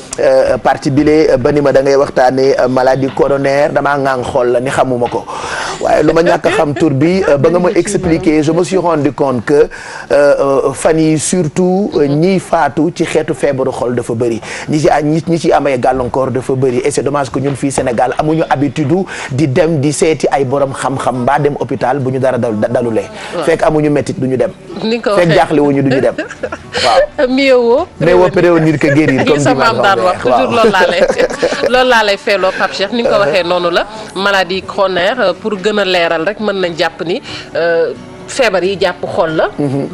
partie bile ba ni ma da ngay waxtaanee maladie coronaire damaa ŋaang xool la ni xamuma ko waaye lu ma ñàkk a xam tur bi ba nga ma expliquer je me suis rendu compte que fan yi surtout ñiy faatu ci xeetu feebaru xol dafa bëri ñi ci amee gàllankoor dafa bëri et c'est dommage que ñun fii Sénégal amuñu habitude di dem di seeti ay borom xam-xam mbaa dem hôpital bu ñu dara dalulee. fekk amuñu métit du ñu dem. ni nga ko fekk jaaxle wuñu du ñu dem waaw. mieux vaut prévenir que guérir comme sa maam daan wax toujours loolu laa lay feeloo Pape Cheikh ni nga ko waxee noonu la maladie coronaire pour gën a leeral rek mën nañ jàpp ni feebar yi jàpp xol la.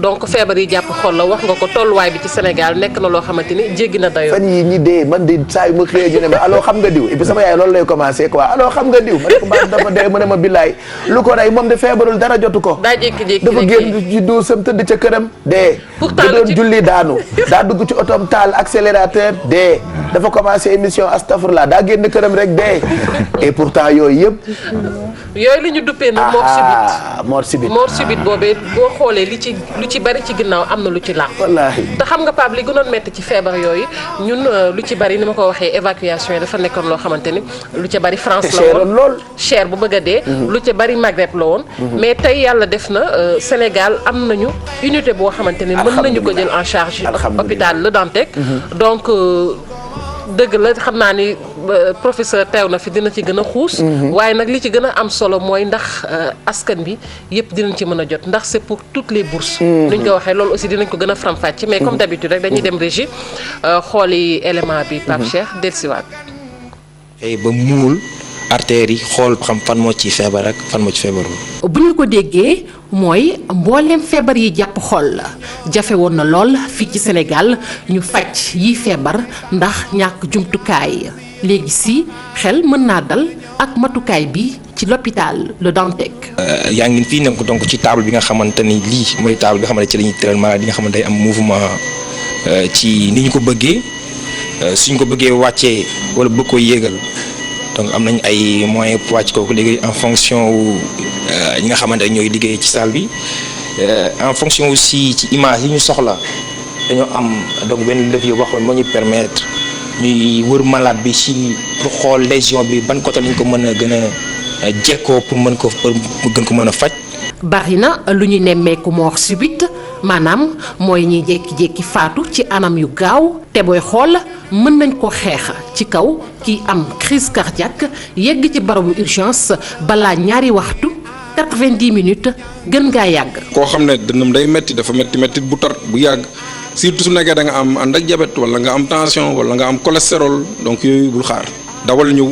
donc feebar yi jàpp xol la wax nga ko tolluwaay bi ci Sénégal nekk na loo xamante ni jéggi na dayoo. fan yii ñi dee man de saa yu ma xëyee ñu ne ma allo xam nga diw et puis sama yaay loolu lay commencé quoi allo xam nga diw ma ne ko mbaa dafa dee mu ne ma billaay lu ko rey moom de feebarul dara jotu ko. daa jékki-jékki dafa génn ci doosam tëdd ca këram dee. pourtant doon julli daanu daa dugg ci otoom taal accélérateur dee dafa commencé émission astafurla daa génn këram rek dee et pourtant yooyu yëpp. yooyu la ñu duppee nag mort subite mort subite boobee boo xoolee lu ci bari ci ginnaaw am na lu ci làqu. wallaahi te xam nga Pape li gënoon métti ci feebar yooyu ñun lu ci bari ni ma ko waxee évacuation yi dafa nekkoon loo xamante ni lu ci bari France la woon lool cher bu bëgg a dee. lu ci bari Maghreb la woon. mais tey yàlla def na Sénégal am nañu unité boo xamante ni mën nañu ko jël en charge hôpital Le Dantec donc dëgg la xam naa ni professeur teew na fi dina ci gën a xuus. waaye nag li ci gën a am solo mooy ndax askan bi yëpp dinañ ci mën a jot ndax c'est pour toutes les bourses. nuñ ko waxee loolu aussi dinañ ko gën a faram-fàcce mais comme d'habitude rek dañuy dem régie xooli élément bi. Pape Cheikh dellusiwaat. tey ba muul artères yi xool xam fan moo ci feebar ak fan moo ci feebarul. bu ñu ko déggee mooy mbooleem feebar yi jàpp xol la jafe woon na lool fii ci Sénégal ñu faj yi feebar ndax ñàkk jumtukaay léegi si xel mën naa dal ak matukaay bi ci l'hôpital Le Dantec. yaa ngi fii nekk donc ci table bi nga xamante ni lii mooy table bi nga xamante ci la ñuy tëral malade yi nga xamante day am mouvement ci ni ñu ko bëggee suñ ko bëggee wàccee wala bëgg ko yéegal. donc am nañ ay moyens pour wàcc kooku léegi en fonction wu ñi nga xamante ne ñooy liggéey ci salle bi en fonction aussi ci image yi ñu soxla dañoo am donc benn levier boo xam ne moo ñu permettre ñuy wër malade bi ci pour xool lésion bi ban côté lañ ko mën a gën a jekkoo pour mën ko gën ko mën a faj. bari na lu ñu nemmeeku mort subite maanaam mooy ñiy jékki-jékki faatu ci anam yu gaaw te booy xool mën nañ ko xeex ci kaw kiy am crise cardiaque yegg ci barabu urgence balaa ñaari waxtu 90 minutes gën ngaa yàgg. koo xam ne dënnam day metti dafa metti bu tar bu yàgg surtout su nekkee da nga am ànd ak diabète wala nga am tension wala nga am cholestérol donc yooyu bul xaar dawal ñëw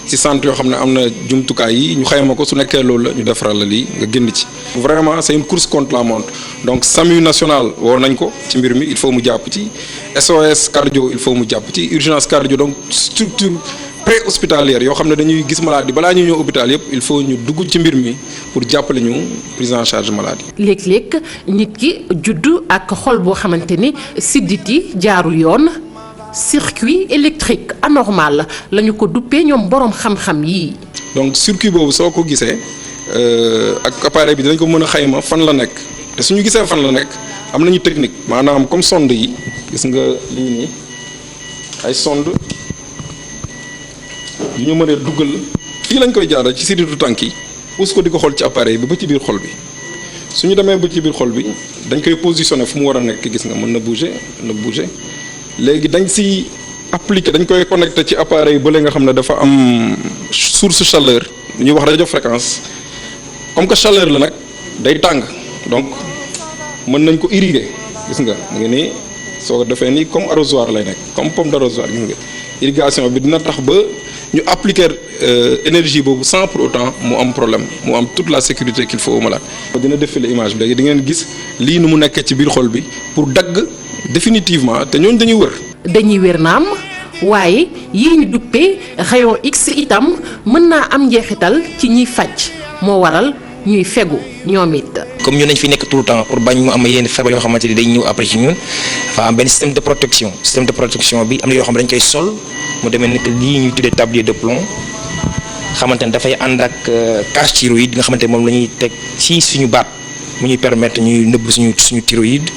ci centre yoo xam ne am na jumtukaay yi ñu xayma ko su nekkee loolu la ñu defaral la lii nga génn ci. vraiment c'est une course contre la montre donc SAMU national woo nañ ko ci mbir mi il faut mu jàpp ci SOS cardio il faut mu jàpp ci urgence cardio donc structure pré-hospitalière yoo xam ne dañuy gis maladie balaa ñuy ñëw hôpital yëpp il faut ñu dugg ci mbir mi pour jàppale ñu prise en charge maladie. léeg-léeg nit ki juddu ak xol boo xamante ni siddit yi jaarul yoon. circuit électrique anormal lañu ko duppee ñoom borom xam-xam yi. donc circuit boobu soo ko gisee ak appareil bi dinañ ko mën a xayma fan la nekk te suñu gisee fan la nekk am nañu technique maanaam comme sonde yi gis nga lii nii ay sonde yu ñu mënee duggal fii lañ koy jaaral ci sidditu tànk yi pousse ko di ko xool ci appareil bi ba ci biir xol bi suñu demee ba ci biir xol bi dañ koy positionné fu mu war a nekk gis nga mën na bouger. léegi dañ si appliqué dañ koy connecté ci appareil bële nga xam ne dafa am source chaleur ñuy wax radiofréquence comme que chaleur la nag day tàng donc mën nañ ko irriguer gis nga mu ngi nii soo ko defee nii comme arrosoir lay nekk comme pomme d'arrosoir gis nga irrigation bi dina tax ba ñu appliquer énergie boobu sans pour autant mu am problème mu am toute la sécurité qu'il faut au malade. dina défiler image bi léegi di ngeen gis lii nu mu nekkee ci biir xol bi pour dagg. définitivement te ñooñu dañuy wër naam waaye yii ñu duppee rayon X itam mën naa am njeexital ci ñiy faj moo waral ñuy fegu ñoom it. comme ñu nañ fi nekk tout le temps pour bañ mu am yenn feebar yoo xamante ni dañ ñëw après ci ñun dafa am benn système de protection bi am na yoo xam ne dañ koy sol mu demee nekk lii ñuy tuddee tablier de plomb xamante ne dafay ànd ak cache thyroïde nga xamante ne moom la ñuy teg ci suñu baat mu ñuy permettre ñuy nëbb suñu thyroïde.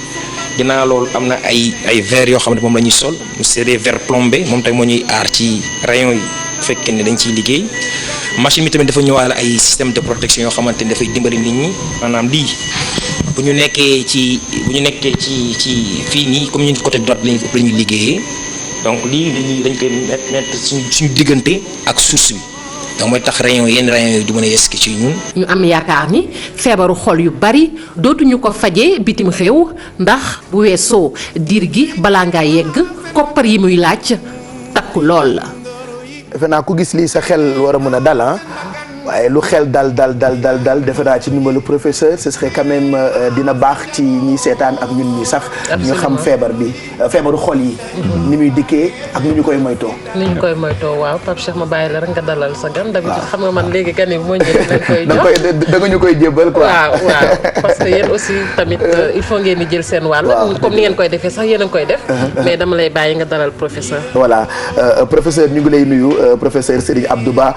ginnaaw loolu am na ay verres yoo xam ne moom la ñuy sol c'est des verres plombés moom tamit moo ñuy aar ci rayon yi fekkee ne dañ ciy liggéey machine bi tamit dafa ñëwaale ay système de protection yoo xamante ni dafay dimbali nit ñi maanaam lii bu ñu nekkee ci fii nii comme ñun côté droite lañu liggéeyee donc lii dañ koy mettre suñu diggante ak source bi donc mooy tax yenn rayon yi du mën a yegg ci ñun. ñu am yaakaar ni feebaru xol yu bari dootuñu ko fajee bitim réew ndax bu weesoo diir gi balaa ngaa yegg koppar yi muy laaj takku lool la. defe naa ku gis lii sa xel war a mën a dal waaye lu xel dal defe naa ci ndimbalu professeur ce serait quand même dina baax ci ñi seetaan ak ñun ñi sax. ñu xam feebaru xol yi. ni muy dikkee ak ni ñu koy moytoo. waaw Pape Cheikh ma bàyyi la rek nga dalal sa gan. d'habitude xam nga man léegi gan yi moo ñëwee dañ koy jox da nga ñu koy jébbal quoi. waaw parce que yéen aussi tamit il faut ngeen di jël seen wàll. comme ni ngeen koy defee sax yéen a ngi koy def. mais dama lay bàyyi nga dalal professeur. voilà professeur ñu ngi lay nuyu professeur Serigne Abdou Ba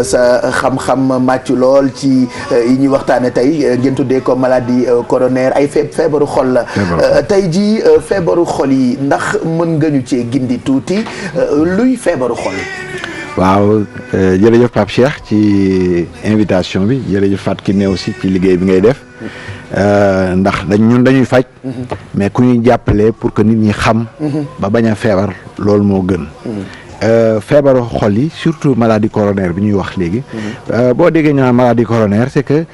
sa xam-xam màcc lool ci yi ñuy waxtaane tey ngeen tuddee ko maladie coronaire ay feebaru xol la tey ji feebaru xol yi ndax mën nga ñu cee gindi tuuti luy feebaru xol. waaw jërëjëf Pape Cheikh ci invitation bi jërëjëf Fatou Kiné aussi ci liggéey bi ngay def ndax ñun dañuy faj mais ku ñuy jàppale pour que nit ñi xam ba bañ a feebar loolu moo gën feebaru xol yi surtout maladie coronaire bi ñuy wax léegi boo déggee ñu naan maladie coronaire c'est que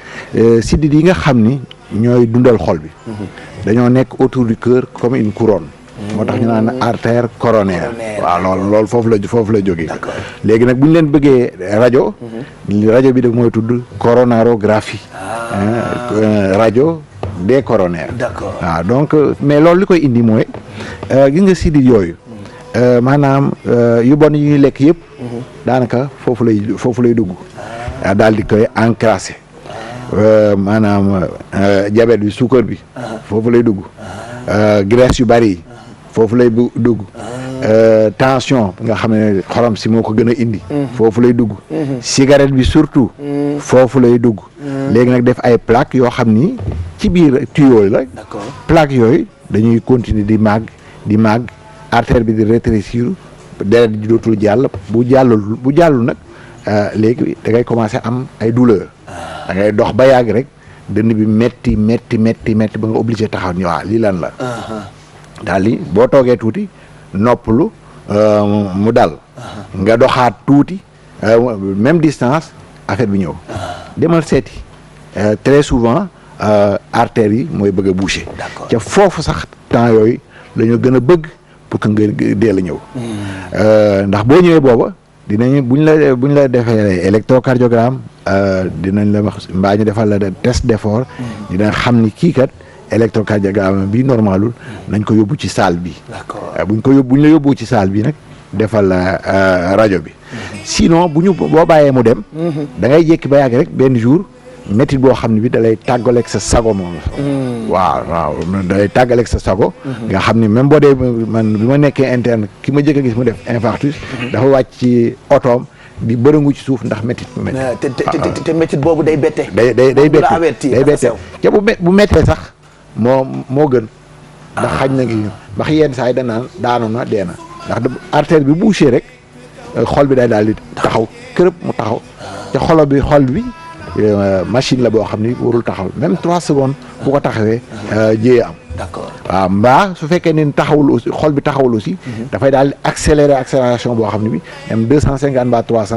sidit yi nga xam ni ñooy dundal xol bi dañoo nekk autour du cœur comme une couronne moo tax ñu naan artère coronaire waaw loolu foofu la jógee léegi nag bu ñu leen bëggee rajo bi daf mooy tudd coronarographie rajo des coronaires waaw donc mais loolu li koy indi mooy gis nga sidit yooyu maanaam yu bon yi ñuy lekk yëpp daanaka foofu lay dugg daal di koy encrassé maanaam diabète bi suukar bi foofu lay dugg graisse yu bari yi foofu lay dugg tension nga xam ne xorom si moo ko gën a indi foofu lay dugg cigarette bi surtout foofu lay dugg léegi nag def ay plaques yoo xam ni ci biir tuyau la plaques yooyu dañuy continuer di màgg artère bi di rétrécir deret ji dootul jàll bu jàllul nag léegi da ngay commencer am ay douleur da ngay dox ba yàgg rek dënn bi metti ba nga obligé taxaw ni waa lii lan la daal di boo toogee tuuti noppalu mu dal nga doxaat tuuti même distance affaire bi ñëw demal seeti très souvent artères yi mooy bëgg a boucher ca foofu sax temps yooyu la ñu gën a bëgg pour que nga deel a ñëw ndax boo ñëwee booba dinañ buñ la defee électrocardiogramme dinañ la wax mbaa ñu defal la test d'effort dina xam ni kii kat électrocardiogramme bi normalul nañ ko yóbbu ci salle bi buñ la yóbbu ci salle bi nag defal la rajo bi sinon boo bàyyee mu dem da ngay jékki ba yàgg rek benn jour métit boo xam ne bi da lay tàggaleeg sa sago moom waaw da lay tàggaleeg sa sago nga xam ni même boo dee man bi ma nekkee interne ki ma jëkk a gis mu def infarctus dafa wàcc ci otoom di bërëngu ci suuf ndax métit te métit boobu day bette day bette ca bu méttee sax moo gën ndax xañ na ngi ndax yenn saa yi danaan daanu na dee na ndax artère bi bouché rek xol bi day daal di taxaw kërëb mu taxaw ca xol bi machine la boo xam ni warul taxaw même 3 secondes bu ko taxawee jéye am d'accord waaw mbaa su fekkee ne taxawul aussi xol bi taxawul aussi dafay daal di accélération boo xam ne bi même 250 mbaa 300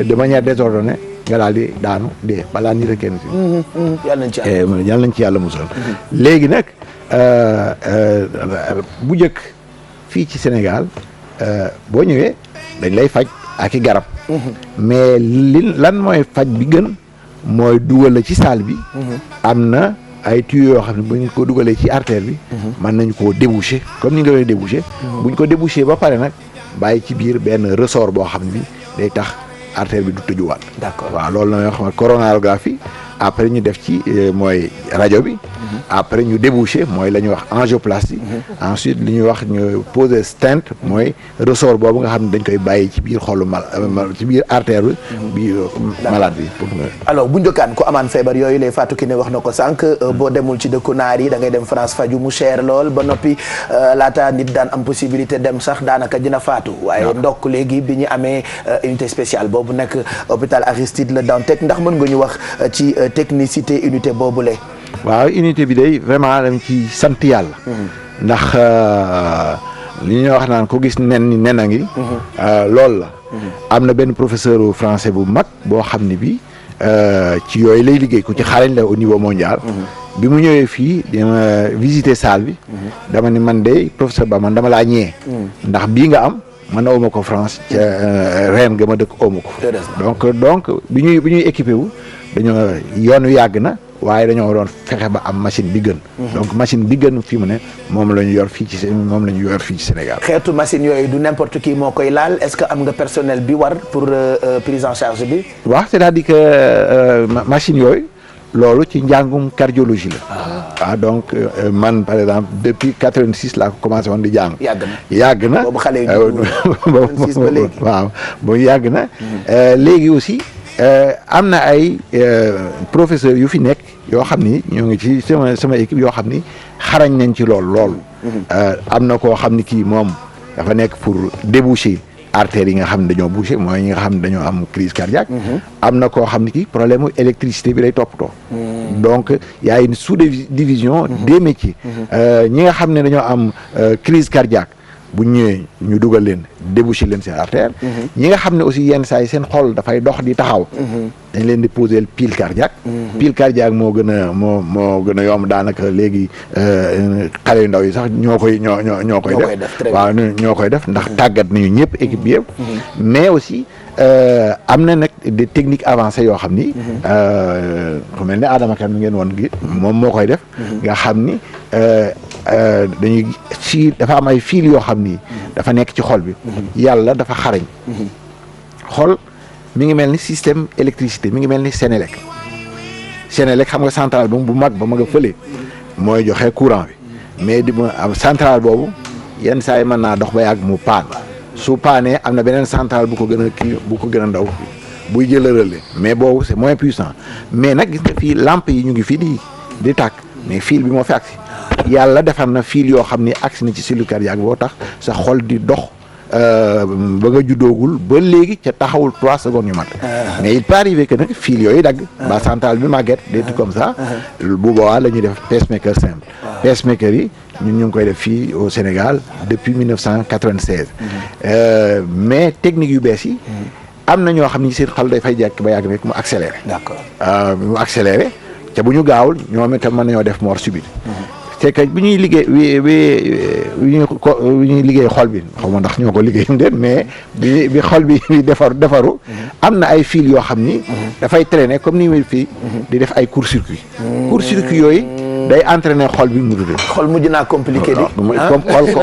de manière désordonnée nga daal di daanu dee balaa nii rek kenn si yàlla nañ ci yàlla musal léegi nag bu njëkk fii ci Sénégal boo ñëwee dañ lay faj ak i garab mais lan mooy faj bi gën mooy dugal la ci salle bi am na ay tuyaux yoo xam ne bu ñu ko dugalee ci artère bi mën nañu koo déboucher comme ni nga koy déboucher bu ñu ko déboucher ba pare nag bàyyi ci biir benn ressort boo xam ne bi day tax artère bi du tëjuwaat d'accord waaw loolu la ñuy wax coronarographie après ñu def ci mooy rajo bi après ñu déboucher mooy la ñuy wax angioplastie ensuite li ñuy wax ñu poser stent mooy ressort boobu nga xam ne dañ koy bàyyi ci biir xolu ci biir artère bi malade bi pour alors bu njëkkaan ku amaan feebar yooyu lay Fatou Kiné wax na ko sànq boo demul ci dëkku naar yi da ngay dem France faju mu cher lool ba noppi laata nit daan am possibilité dem sax daanaka dina faatu waaye ndokk léegi bi ñu amee unité spéciale boobu nekk hôpital Aristide Le Dantec ndax mën nga ñu wax ci technicité unité boobule. waaw unité bi day vraiment dañ ci sant yàlla ndax li ñuy wax naan ko gis nen a ngi loolu la am na benn professeur français bu mag boo xam ne bi ci yooyu lay liggéey ku ci xarañ la au niveau mondial bi mu ñëwee fii dama visiter salle bi dama ni man de professeur Ba man dama laa ñëwee ndax bii nga am man awma ko France ca ren nga ma dëkk awma ko donc bi ñuy équipé wu dañoo yoon wi yàgg na waaye dañoo doon fexe ba am machine bi gën donc machine bi gën fii mu ne moom la ñu yor fii ci Sénégal xeetu machine yooyu du n'importe qui moo koy laal est-ce que am nga personnel bi war pour prise en charge bi waaw c'est-à-dire que machine yooyu loolu ci njàngum cardiologie la donc man par exemple depuis 86 laa ko commencé woon di jàng yàgg na boobu xale yi waaw boobu yàgg na léegi aussi am na ay professeurs yu fi nekk yoo xam ni ñoo ngi ci sama équipe yoo xam ni xarañ nañ ci loolu am na koo xam ni kii moom dafa nekk pour déboucher artères yi nga xam ne dañoo bouché mooy ñi nga xam ne dañoo am crise cardiaque am na koo xam ne kii problème mu électricité bi day toppatoo donc y a une sous-division des métiers ñi nga xam ne dañoo am crise cardiaque bu ñëwee ñu dugal leen déboucher leen seen artère ñi nga xam ne aussi yenn saa yi seen xol dafay dox di taxaw dañ leen di poser pile cardiaque pile cardiaque moo gën a yomb daanaka léegi xale yu ndaw yi sax ñoo koy def waaw ñoo koy def ndax tàggat nañu ñëpp équipe bi yëpp mais aussi am na nag des techniques avancées yoo xam ni ku mel ne Adama Kane ngeen woon gi moom moo koy def nga xam ni dañuy dafa am ay fil yoo xam ni dafa nekk ci xol bi yàlla dafa xarañ xol mi ngi mel ni système électricité mi ngi mel ni Sénélec xam nga centrale bu mag ba ma nga fële mooy joxe courant bi mais di am centrale boobu yenn saa yi mën naa dox ba yàgg mu paan su paanee am na beneen centrale bu ko gën a ndaw buy jël relais mais boobu c'est moins puissant mais nag gis nga fii lampe yi ñu ngi fii di tàkk mais fil bi moo fi agsi yàlla defar na fil yoo xam ni agsi na ci cellule cardiaque boo tax sa xol di dox ba nga juddoogul ba léegi ca taxawul 3 secondes yu mat mais il peut arriver que nag fil yooyu dagg ba centrale bi màgget des trucs comme ça bu boobaa la ñuy def pacemaker simple pacemaker yi ñun ñu ngi koy def fii au Sénégal depuis 1996 mais technique yu bees yi am na ñoo xam ni seen xel dafay jekk ba yàgg rek mu accéléré. d'accord mu accéléré te bu ñu gaawul ñoom itam mën nañoo def mort subite. c'est que bi ñuy liggéey bi ñuy liggéey xol bi xaw ma ndax ñoo ko liggéeyam déet mais bi xol bi defaru am na ay fil yoo xam ni dafay traîner comme ni muy fii di def ay court-circuit court-circuit yooyu day entraîner xol bi mu tuddee. xol mujj naa compliqué di.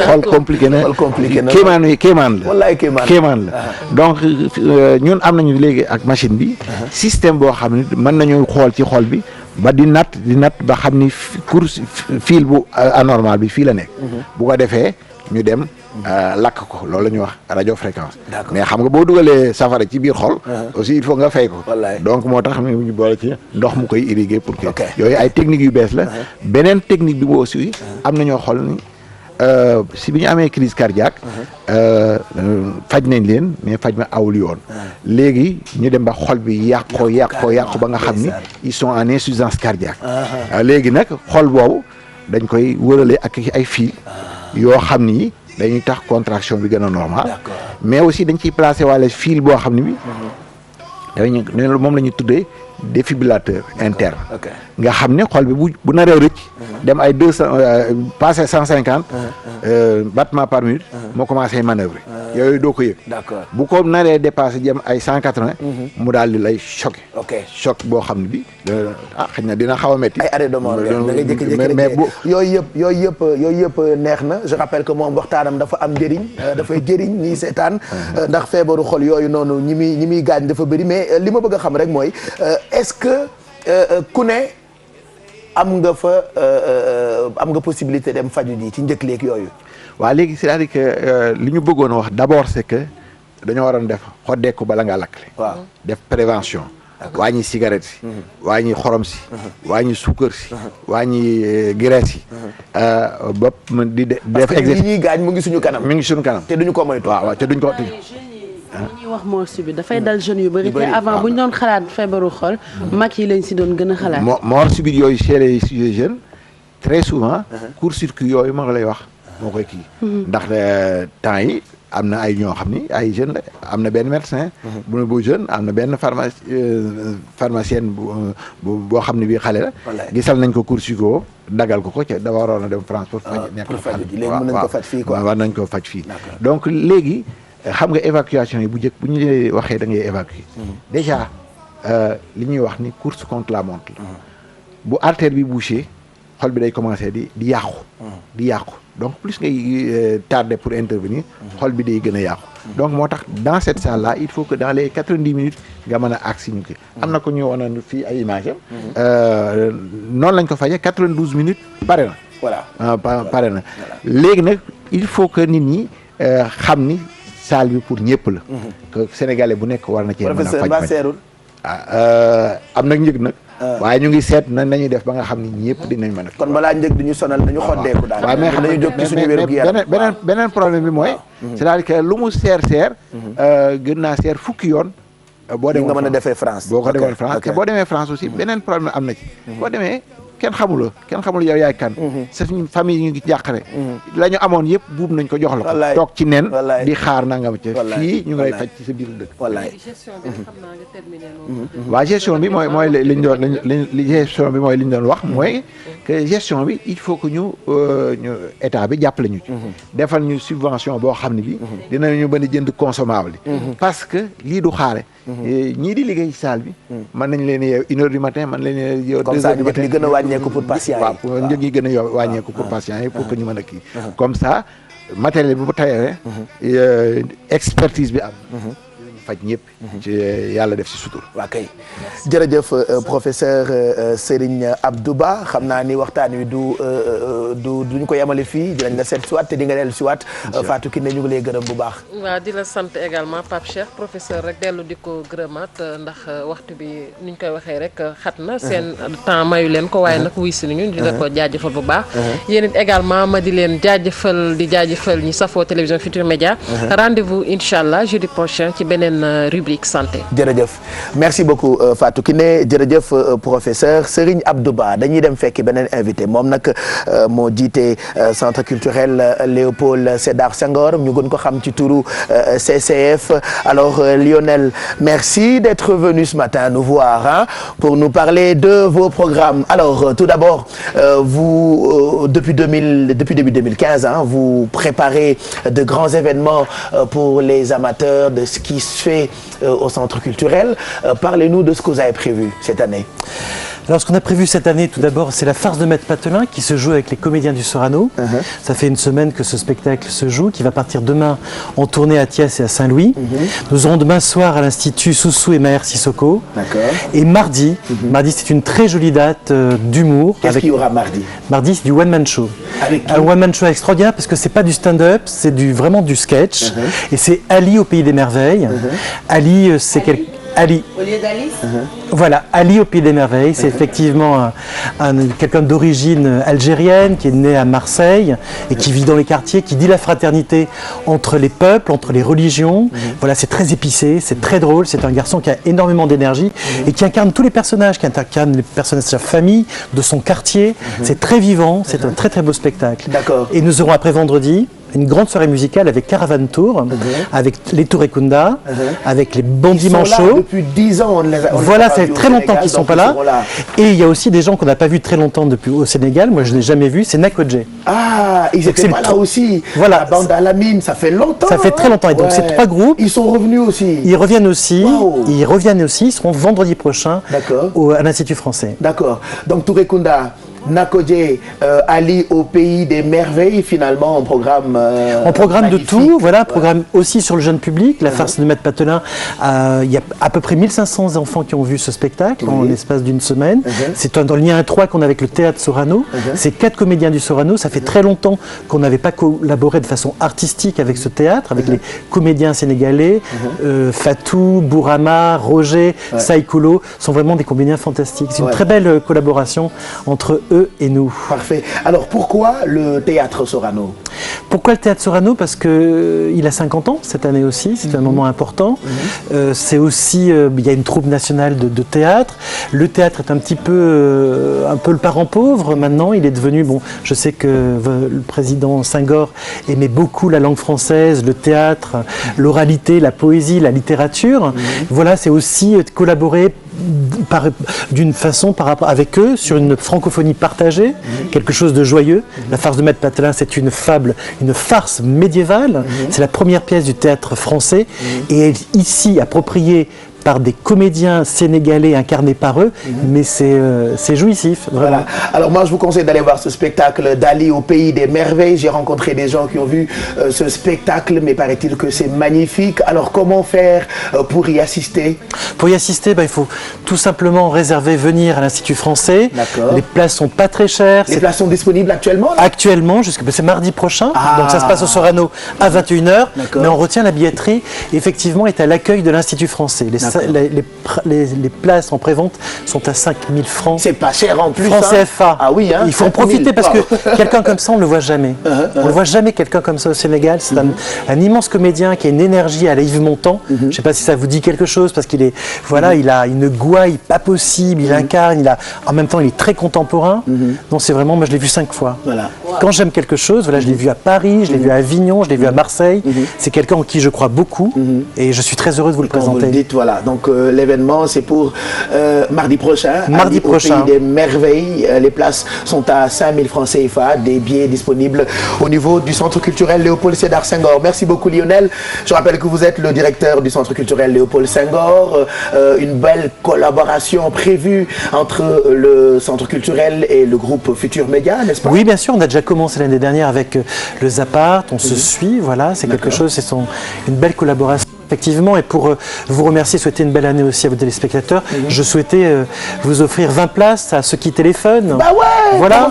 xol compliqué na. xol compliqué na kéemaan la. wallaay kéemaan la donc ñun am nañu léegi ak machine bi système boo xam ne mën nañu xool ci xol bi ba di natt ba xam ni course fil bu anormal bi fii la nekk. bu ko defee ñu dem lakk ko loolu la ñuy wax radiofréquence. mais xam nga boo dugalee safara ci biir xol. aussi il faut nga fay ko. donc moo tax ñu boole ci ndox mu koy irriguer pour que. yooyu ay techniques yu bees la. beneen technique bi mu aussi am na ñoo xool ni si bi ñu amee crise cardiaque. faj nañ leen mais faj ma awul yoon. léegi ñu dem ba xol bi yàqu ba nga xam ni ils sont en insuffisance cardiaque. léegi nag xol boobu dañ koy wërale ak ay fil yoo xam ni dañuy tax contraction bi gën a normal mais aussi dañ ciy placer wàlle fil boo xam ne bi dañu moom la ñu tuddee défibrillateur interne nga xam ne xol bi bu naree rëcc dem ay 200 passé 150 battements par minute moo commencé manœuvrer yooyu doo ko yëg bu ko naree dépassé jëm ay 180 mu daal di lay choqué choc boo xam ne bi xëy na dina xaw a métti ay arrêt de mort da ngay jékki-jékki mais yooyu yëpp neex na je rappelle que moom waxtaanam dafa am njëriñ dafay jëriñ ñiy seetaan ndax feebaru xol yooyu noonu ñi muy gaañ dafa bëri mais li ma bëgg a xam rek mooy est-ce que ku ne am nga possibilité dem faju ji ci njëkk léegi yooyu. waaw léegi c'est-à-dire que li ñu bëggoon a wax d'abord c'est que dañoo waroon def xoddeeku bala ngaa lakkle. waaw def prévention. wàññi cigarette si. wàññi xorom si. wàññi suukar si. wàññi graisse yi. ba di def exercice yi ñuy gaañ mu ngi suñu kanam. mi ngi suñu kanam te duñu ko moytu. waaw te duñ ko. li ñuy wax mort subite dafay dal jeunes yu bëri te avant bu ñu doon xalaat feebaru xol mag yi lañ si doon gën a xalaat. mort subite yooyu chez les jeunes très souvent court-circuit yooyu ma lay wax moo koy kii. ndax temps yi am na ay ñoo xam ni ay jeunes la am na benn médecin. bu jeune am na benn pharmacienne boo xam ne bii xale la. gisal nañ ko court-circuit dagal ko ca dafa waroon a dem France pour faj. pour faj ji léegi mën nañ ko faj fii quoi war nañ ko faj fii. donc léegi. xam nga évacuation yi bu njëkk bu ñu waxee da ngay évacuer déjà li ñuy wax ni course contre la montre la bu artère bi bouché xol bi day commencer di yàqu donc plus ngay tarder pour intervenir xol bi day gën a yàqu donc moo tax dans cette salle là il faut que dans les 90 minutes nga mën a agsi ñu ki am na ko ñu wanoon fii ay image am noonu lañ ko fajee 92 minutes pare na voilà pare na léegi nag il faut que nit ñi xam ni salle bi pour ñëpp la. que sénégalais bu nekk war na cee mën a faj professeur ba seerul. am nag njëg nag. waaye ñu ngi seet nan nañuy def ba nga xam ni ñëpp dinañ mën a. kon balaa njëg di ñu sonal nañu xoddeeku daal. waaw mais xam nañu jóg ci suñu wér gu yaram beneen problème bi mooy. c'est-à-dire que lu mu seer gën naa seer fukki yoon. boo demoon nga mën a defee France. boo ko demoon France te boo demee France aussi beneen problème am na ci. boo demee kenn xamul yow yaay kan. sa famille ñu ngi jàqare. la ñu amoon yëpp buub nañ ko jox la ko. toog ci nen di xaar nangam ca. fii ñu ngi lay faj ci sa biir dëkk. wallaay waa gestion bi mooy li ñu doon gestion bi mooy li ñu doon wax mooy que gestion bi il faut que ñu état bi jàppale ñu ci. defal ñu subvention boo xam ne bi dinañu mën a jënd consommable yi. parce que lii du xaare. ñii di liggéey ci salle bi. mën nañ leen yeew 1h du matin mën nañ leen yeew 2h du matin. gën a wàññeeku pour patients yi. waaw njëg yi gën a wàññeeku pour patients yi pour que ñu mën a kii. comme ça matériel bi bu tawee expertise bi am. faj ñëpp. ci yàlla def ci sutur. waa kay jërëjëf professeur Serigne Abdou Ba xam naa ni waxtaan wi duñ ko yemale fii dinañ la seet siwaat te di nga dellu siwaat Fatou Kiné ñu ngi lay gërëm bu baax. waaw di la sant également Pape Cheikh professeur rek dellu di ko gërëmaat ndax waxtu bi ni ñu koy waxee rek xat na seen temps mayu leen ko waaye nag wuy si nañu di la ko jaajëfal bu baax. yéen it également ma di leen jaajëfal ñi safoo télévision Futurs Médias. rendez-vous incha allah jeudi prochain ci beneen seen rubrique santé. jërëjëf merci beaucoup Fatou Kiné jërëjëf professeur Serigne Abdou Ba dañuy dem fekki beneen invité moom nag moo jiite centre culturel Léopold Sédar Senghor ñu gën ko xam ci turu CCF. Alors Lionel, merci d'être venu ce matin nous voir pour nous parler de vos programmes. Alors tout d'abord vous depuis début 2015 vous préparez de grands événements pour les amateurs de ce qui se fait au centre culturel. Parlez-nous de ce que vous avez prévu cette année. Alors, ce qu'on a prévu cette année, tout d'abord, c'est la farce de Maître Patelin qui se joue avec les comédiens du Sorano. Ça fait une semaine que ce spectacle se joue, qui va partir demain en tournée à Thiès et à Saint-Louis. Nous aurons demain soir à l'Institut Soussou et Maher Sissoko. Et mardi, c'est une très jolie date d'humour. Qu'est-ce qu'il y aura mardi? Mardi, c'est du one-man show. Un one-man show extraordinaire parce que c'est pas du stand-up, c'est vraiment du sketch. Et c'est Ali au Pays des Merveilles. Ali, c'est quelqu'un... Ali. Au lieu d'Alice Voilà, Ali au Pays des Merveilles, c'est effectivement quelqu'un d'origine algérienne qui est né à Marseille et qui vit dans les quartiers, qui dit la fraternité entre les peuples, entre les religions. Voilà, c'est très épicé, c'est très drôle, c'est un garçon qui a énormément d'énergie et qui incarne tous les personnages, qui incarne les personnages de sa famille, de son quartier. C'est très vivant, c'est un très très beau spectacle. Et nous aurons après vendredi une grande soirée musicale avec Caravan Tour, avec les Tourekunda, avec les Bandits Manchots. Depuis 10 ans, on les a. Voilà, ça fait très longtemps qu'ils ne sont pas là. Et il y a aussi des gens qu'on n'a pas vus très longtemps depuis au Sénégal. Moi, je n'ai jamais vu. C'est Nakodje. Ah, ils étaient pas là aussi. Voilà. La bande à la mine, ça fait longtemps. Ça fait très longtemps. Et donc, ces trois groupes. Ils sont revenus aussi. Ils reviennent aussi. Wow. Ils reviennent aussi. Ils seront vendredi prochain à l'Institut français. D'accord. Donc, Tourekunda. Nakodje, Ali au Pays des Merveilles, finalement, on programme. On programme de tout, voilà, un programme aussi sur le jeune public. La farce de Maître Patelin, il y a à peu près 1500 enfants qui ont vu ce spectacle en l'espace d'une semaine. C'est un lien étroit qu'on a avec le théâtre Sorano. C'est 4 comédiens du Sorano. Ça fait très longtemps qu'on n'avait pas collaboré de façon artistique avec ce théâtre, avec les comédiens sénégalais. Fatou, Bourama, Roger, Saïkolo sont vraiment des comédiens fantastiques. C'est une très belle collaboration entre eux et nous. Parfait. Alors pourquoi le théâtre Sorano? Pourquoi le théâtre Sorano? Parce qu'il a 50 ans cette année aussi, c'est un moment important. C'est aussi, il y a une troupe nationale de théâtre. Le théâtre est un peu le parent pauvre maintenant. Il est devenu, je sais que le président Senghor aimait beaucoup la langue française, le théâtre, l'oralité, la poésie, la littérature. Voilà, c'est aussi collaborer d'une façon par rapport avec eux sur une francophonie partagée, quelque chose de joyeux. La farce de Maître Patelin, c'est une fable, une farce médiévale. C'est la première pièce du théâtre français et elle est ici appropriée par des comédiens sénégalais incarnés par eux, mais c'est jouissif. Vraiment. Voilà. Alors moi, je vous conseille d'aller voir ce spectacle d'Ali au Pays des Merveilles. J'ai rencontré des gens qui ont vu ce spectacle, mais paraît-il que c'est magnifique. Alors comment faire pour y assister? Pour y assister, il faut tout simplement venir à l'Institut français. Les places sont pas très chères. Les places sont disponibles actuellement? Actuellement, c'est mardi prochain. Donc ça se passe au Sorano à 21h. Mais on retient la billetterie. Effectivement, est à l'accueil de l'Institut français. Les places en prévente sont à 5 000 francs. C'est pas cher en plus. Francs CFA. Ah oui, il faut en profiter parce que quelqu'un comme ça, on ne le voit jamais. On ne le voit jamais, quelqu'un comme ça au Sénégal. C'est un immense comédien qui a une énergie à la Yves Montand. Je ne sais pas si ça vous dit quelque chose parce qu'il est, il a une gouaille pas possible. Il incarne, en même temps, il est très contemporain. Donc c'est vraiment, moi je l'ai vu 5 fois. Voilà. Quand j'aime quelque chose, je l'ai vu à Paris, je l'ai vu à Avignon, je l'ai vu à Marseille. C'est quelqu'un en qui je crois beaucoup et je suis très heureux de vous le présenter. Vous le dites, voilà. Donc l'événement c'est pour mardi prochain. Mardi prochain. Au Pays des Merveilles. Les places sont à 5 000 francs CFA. Des billets disponibles au niveau du Centre culturel Léopold Sédar Senghor. Merci beaucoup Lionel. Je rappelle que vous êtes le directeur du Centre culturel Léopold Senghor. Une belle collaboration prévue entre le Centre culturel et le groupe Futur Média, n'est-ce pas? Oui, bien sûr. On a déjà commencé l'année dernière avec le Zapart. On se suit. Voilà, c'est quelque chose. C'est une belle collaboration. Effectivement, et pour vous remercier, souhaiter une belle année aussi à vos téléspectateurs, je souhaitais vous offrir 20 places à ceux qui téléphonent. Bah ouais, voilà,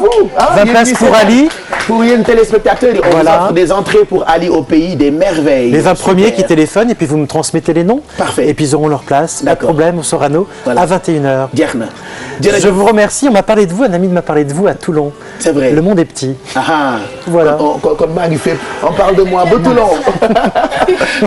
20 places pour Ali, pour yéen téléspectateurs yi. On vous offre des entrées pour aller au pays des merveilles. Les 20 premiers qui téléphonent et puis vous me transmettez les noms. Parfait. Et puis ils auront leur place. Pas de problème au Sorano à 21h. jeex na. Je vous remercie. On m'a parlé de vous. Un ami m'a parlé de vous à Toulon. C'est vrai. Le monde est petit. Ah. Voilà. Kon maa ngi fépp. On parle de moi ba Toulon.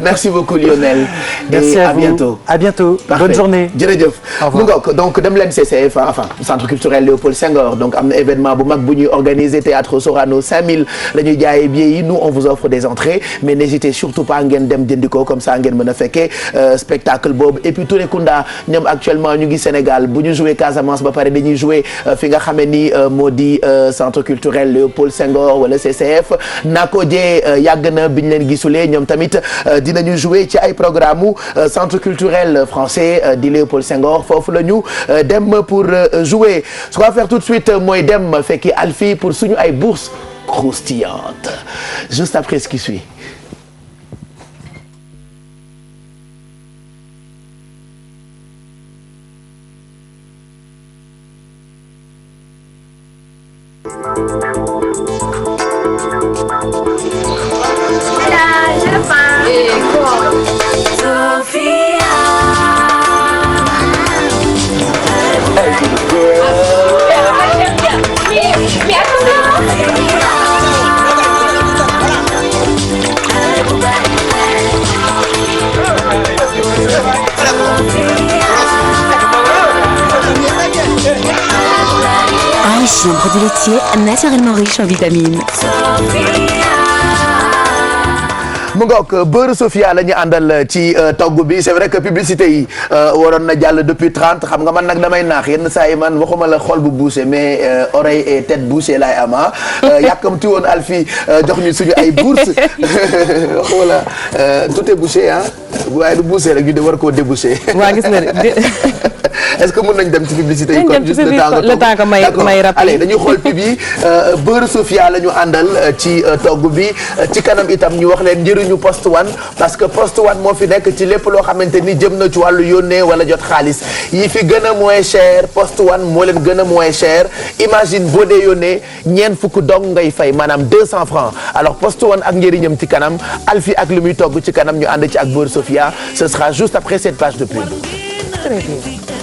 Merci beaucoup Lionel. Merci et à à vous. bientôt. À bientôt. Parfait. Bonne journée. jërëjëf. mu ngoog donc dem leen CCF enfin centre culturel Léopold Senghor donc am na événement bu mag bu ñuy organiser théâtre Sorano 5000 la ñuy jaayee billets yi nous on vous offre des entrées mais n'hésitez surtout pas ngeen dem jëndi ko comme ça ngeen mën a fekkee spectacle boobu et puis Touré Kunda ñoom actuellement ñu ngi Sénégal bu ñu jouer Casamance ba pare dañuy jouer fi nga xamee ni moo di centre culturel Léopold Senghor wala CCF Nakodje yàgg na bi ñu leen gisulee ñoom tamit dinañu jouer ci ay programme mu centre culturel français di Léopold Senghor foofu la ñu dem pour jouer ce qu'on va faire tout de suite mooy dem fekki Alfie pour suñu ay bourses croustillantes juste après ce qui suit. Un produit laitier naturellement riche en vitamines. mu ngoog beurre Sofia la ñu àndal ci togg bi c'est vrai que publicité yi waroon na jàll depuis 30 xam nga man nag damay naax yenn saa yi man waxuma la xol bu bouché mais oreille et tête bouchée laay ama yàkkamti woon Alfie jox ñu suñu ay bourses waxuma la tout est bouché ah waaye du bouché rek ñu de war koo débouché. waa gis nga est-ce que mën nañ dem ci publicité yi kon juste le temps que may rap allez dañuy xool pub yi beurre Sofia la ñu àndal ci togg bi ci kanam itam ñu wax leen njëriñu Post One parce que Post One moo fi nekk ci lépp loo xamante ni jëm na ci wàllu yónnee wala jot xaalis yi fi gën a moins cher Post One moo leen gën a moins cher imagine boo dee yónnee ñeent fukk dong ngay fay maanaam 200 francs alors Post One ak njëriñam ci kanam Alfie ak lu muy togg ci kanam ñu ànd ci ak beurre Sofia ce sera juste après cette page de pub. Très bien.